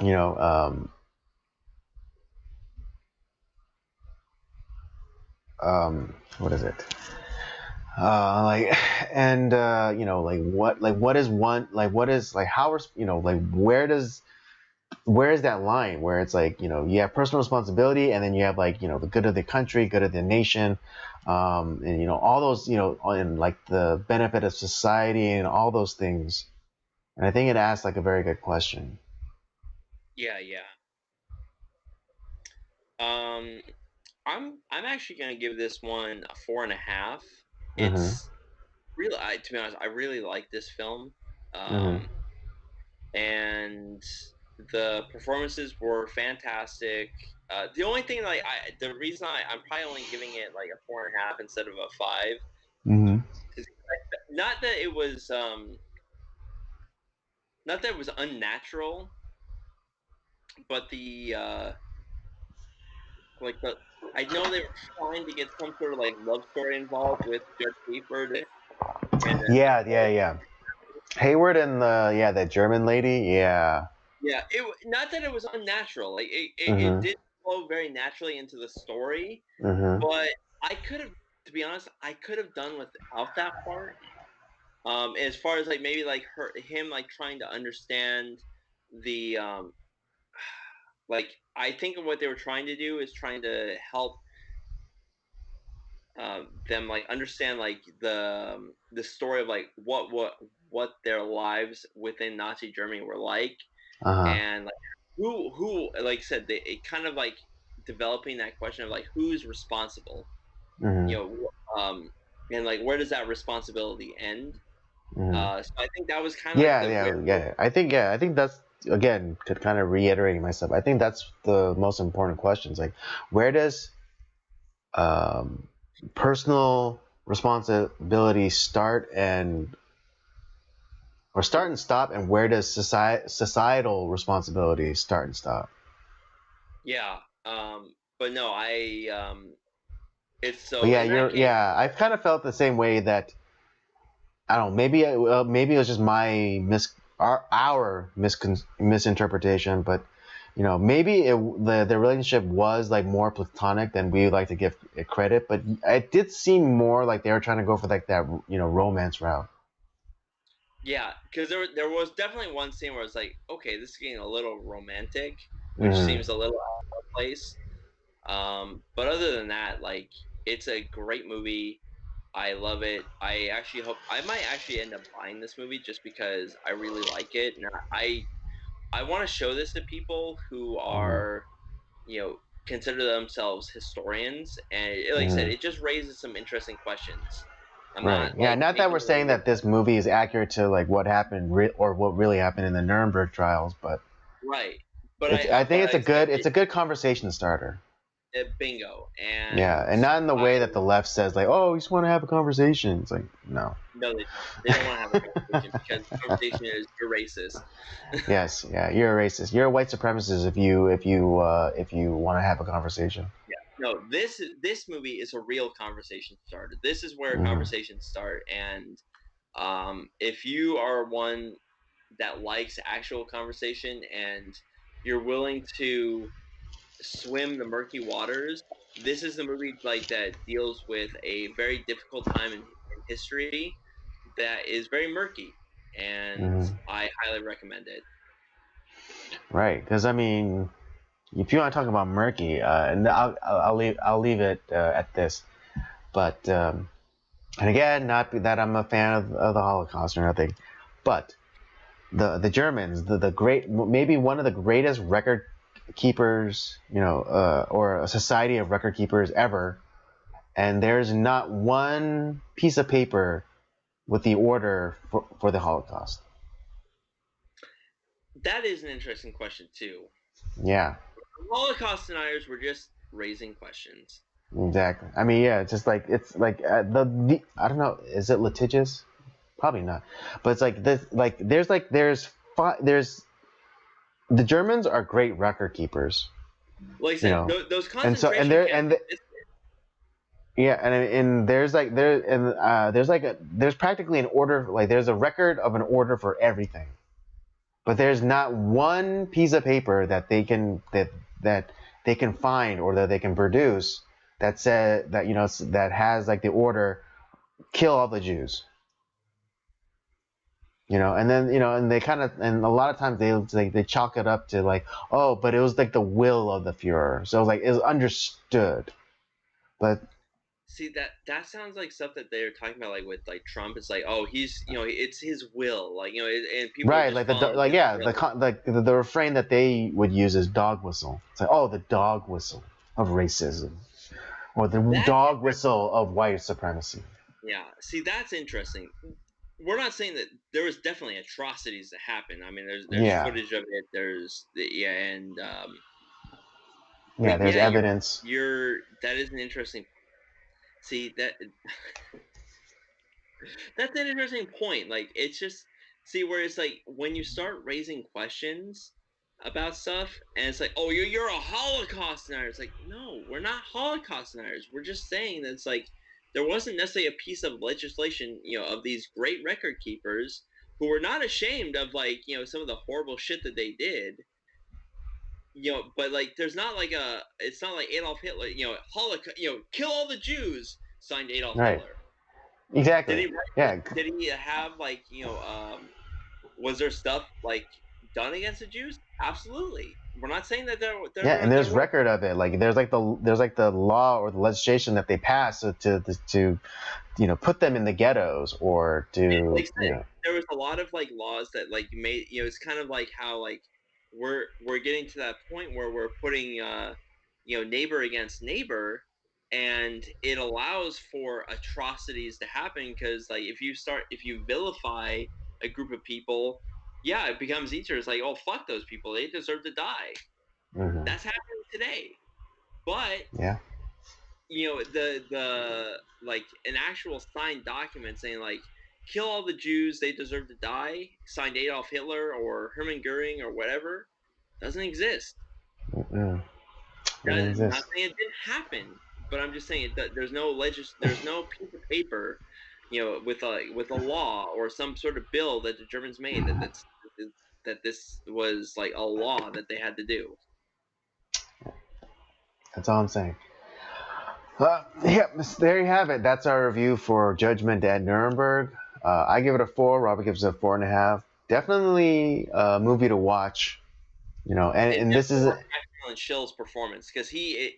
you know, what is it? Like, and what is one, like, what is like, how, like, where is that line where it's like, you have personal responsibility and then you have like, the good of the country, good of the nation, and all those, and like the benefit of society and all those things. And I think it asks like a very good question. Yeah, yeah. Um, I'm actually gonna give this one a 4.5. Mm-hmm. It's really, to be honest, I really like this film, Mm-hmm. and the performances were fantastic. The only thing, like, the reason I'm probably only giving it like a 4.5 instead of a 5 Mm-hmm. is not that it was not that it was unnatural, but the I know they were trying to get some sort of like love story involved with Judge Hayford and Yeah, yeah, yeah. Hayward and the German lady. Yeah. yeah, not that it was unnatural. Like it Mm-hmm. did flow very naturally into the story, Mm-hmm. but I could have, to be honest, I could have done without that part. As far as like maybe like him like trying to understand the like I think what they were trying to do is trying to help them like understand like the story of like what their lives within Nazi Germany were like, Uh-huh. and like who like I said they it kind of like developing that question of like who's responsible, you Mm-hmm. know, and like where does that responsibility end? Mm-hmm. So I think that was kind of like Yeah, the yeah, very yeah. I think that's, again, could kind of reiterating myself. I think that's the most important questions. Like, where does um, personal responsibility start and stop, and where does societal responsibility start and stop? yeah. But no, I it's But so yeah, in that case, I've kind of felt the same way that I don't know. Maybe it was just my our misinterpretation, but maybe the relationship was like more platonic than we would like to give it credit. But it did seem more like they were trying to go for like that romance route. yeah, because there was definitely one scene where it's like, okay, this is getting a little romantic, which Hmm. seems a little out of place. But other than that, like it's a great movie. I love it. I actually hope I might actually end up buying this movie just because I really like it, and I want to show this to people who Hmm. are, consider themselves historians, and like I said, Hmm. it just raises some interesting questions. I'm Right. not Yeah. like Not that we're making saying it that this movie is accurate to like what happened or what really happened in the Nuremberg trials, but right, but I think I said it's a good conversation starter. bingo, Yeah, and and not in the I way that the left says, like, "Oh, we just want to have a conversation." It's like, no. no, they don't. They don't want to have a conversation because the conversation is you're racist. Yes, yeah, you're a racist. You're a white supremacist if you want to have a conversation. No, this movie is a real conversation starter. This is where Hmm. conversations start, and if you are one that likes actual conversation and you're willing to swim the murky waters, this is the movie like that deals with a very difficult time in history that is very murky, and Hmm. I highly recommend it. Right, because I mean, if you want to talk about murky, and I'll leave it at this. But and again, not that I'm a fan of the Holocaust or nothing, but the Germans, the great, maybe one of the greatest record keepers, or a society of record keepers ever, and there's not one piece of paper with the order for the Holocaust. That is an interesting question too. Yeah. Holocaust deniers were just raising questions. Exactly. I mean, yeah, it's like the I don't know, is it litigious? Probably not. But it's like this, there's the Germans are great record keepers, Like I you said, know, those and so concentration camps exist. yeah, and there's like there's practically an order, like there's a record of an order for everything, but there's not one piece of paper that they can find or that they can produce that said that that has like the order kill all the Jews. And then and they kind of, and a lot of times they chalk it up to like, oh, but it was like the will of the Fuhrer, so it was like it was understood, but See, that sounds like stuff that they're talking about, like with like Trump. It's like, oh, he's it's his will, like and people are right, just like the following like his yeah, will. the refrain that they would use is dog whistle. It's like, oh, the dog whistle of racism, or the That dog whistle of white supremacy. Yeah, see, that's interesting. We're not saying that there was definitely atrocities that happened. I mean, there's Yeah, footage of it. Yeah, and yeah, but there's yeah, evidence. that is an interesting. See that's an interesting point. Like it's just see where it's like when you start raising questions about stuff, and it's like, oh, you're a Holocaust denier. It's like, no, we're not Holocaust deniers. We're just saying that it's like there wasn't necessarily a piece of legislation, of these great record keepers who were not ashamed of like some of the horrible shit that they did. But like there's not like it's not like Adolf Hitler, Holocaust, kill all the Jews, signed Adolf Right, Hitler. Did exactly. he write Yeah, did he have like was there stuff like done against the Jews? Absolutely. We're not saying that yeah, and there there's were. record of it. Like there's like the law or the legislation that they passed to put them in the ghettos or Like to I said, there was a lot of like laws that like made it's kind of like how like we're getting to that point where we're putting neighbor against neighbor, and it allows for atrocities to happen because like if you vilify a group of people, yeah, it becomes easier. It's like, oh, fuck those people, they deserve to die. hmm That's happening today. But yeah. the like an actual signed document saying like kill all the Jews, they deserve to die, signed Adolf Hitler or Hermann Goering or whatever, doesn't exist. Mm-mm. Doesn't Not exist. saying it didn't happen, but I'm just saying that there's no piece of paper, with a law or some sort of bill that the Germans made that this was like a law that they had to do. That's all I'm saying. Yeah, there you have it. That's our review for Judgment at Nuremberg. I give it a 4. Robert gives it a 4.5. Definitely a movie to watch. And And this definitely is worth on Schill's performance because he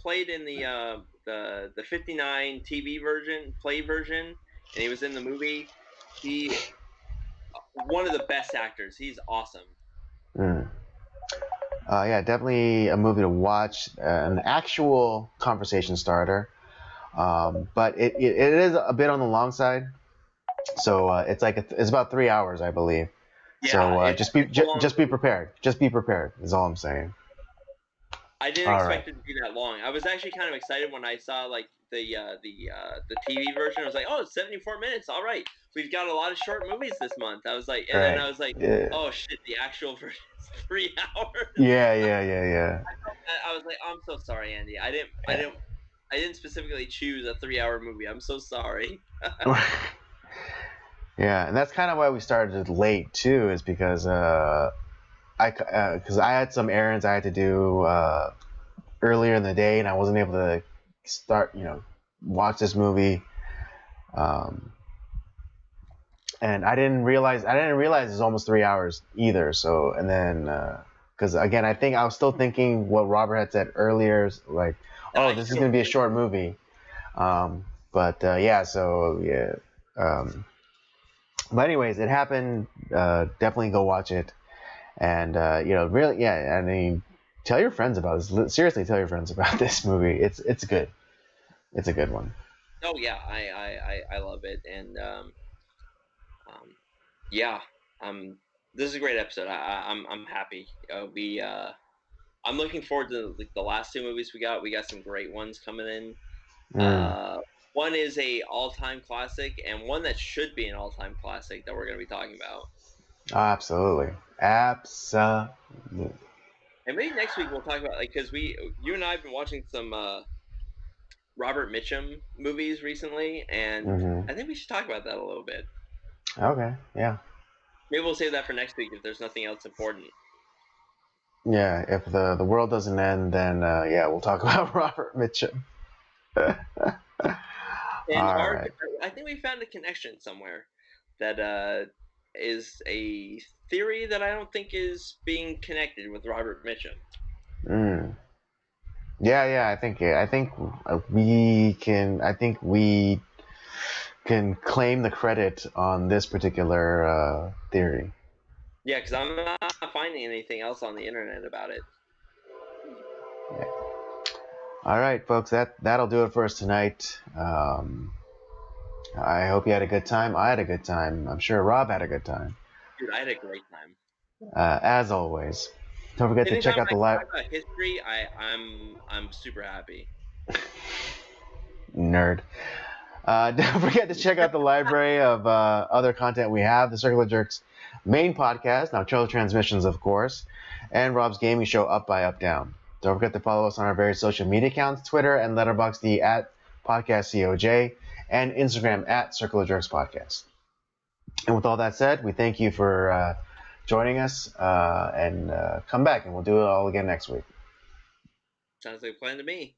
played in the '59 TV version play version, and he was in the movie. He one of the best actors. He's awesome. mm, yeah, definitely a movie to watch. An actual conversation starter. But it is a bit on the long side. So it's like it's about 3 hours, I believe. Yeah, So it's a long just be movie. prepared. Just be prepared. Is all I'm saying. I didn't All right. expect it to be that long. I was actually kind of excited when I saw like the TV version. I was like, oh, it's 74 minutes. All right, we've got a lot of short movies this month. I was like, All and then right. I was like, Yeah. oh shit, the actual version is 3 hours. Yeah. Yeah. Yeah. Yeah. I was like, I'm so sorry, Andy. Yeah. I didn't specifically choose a 3 hour movie. I'm so sorry. Yeah, and that's kind of why we started late too, is because because I had some errands I had to do earlier in the day, and I wasn't able to start watch this movie. Um, and I didn't realize it's almost 3 hours either. So and then because again I think I was still thinking what Robert had said earlier, like, oh, Nice this is short gonna be a movie. short movie. But yeah, so yeah. Um, but anyways, it happened. Definitely go watch it, and really, yeah. I mean, tell your friends about this. Seriously, tell your friends about this movie. It's good. It's a good one. Oh yeah, I love it, and um, yeah, this is a great episode. I'm happy. We I'm looking forward to like the last two movies we got. We got some great ones coming in. Mm. One is a all-time classic, and one that should be an all-time classic that we're going to be talking about. Oh, absolutely. Absolutely. And maybe next week we'll talk about like because you and I have been watching some Robert Mitchum movies recently, and Mm-hmm. I think we should talk about that a little bit. Okay. Yeah. Maybe we'll save that for next week if there's nothing else important. Yeah. If the world doesn't end, then yeah, we'll talk about Robert Mitchum. And All right. I think we found a connection somewhere that is a theory that I don't think is being connected with Robert Mitchum. Mm. Yeah. Yeah. I think we can claim the credit on this particular theory. Yeah, because I'm not finding anything else on the internet about it. Yeah. All right, folks. That'll do it for us tonight. I hope you had a good time. I had a good time. I'm sure Rob had a good time. Dude, I had a great time. As always, don't forget to check Anytime out I the can live. talk about history, I'm super happy. Nerd. Don't forget to check out the library of other content we have. The Circular Jerks main podcast, Nocturnal Transmissions, of course, and Rob's gaming show, Up by Up Down. Don't forget to follow us on our various social media accounts, Twitter and Letterboxd at PodcastCOJ, and Instagram at Circular Jerks Podcast. And with all that said, we thank you for joining us, and come back, and we'll do it all again next week. Sounds like a plan to me.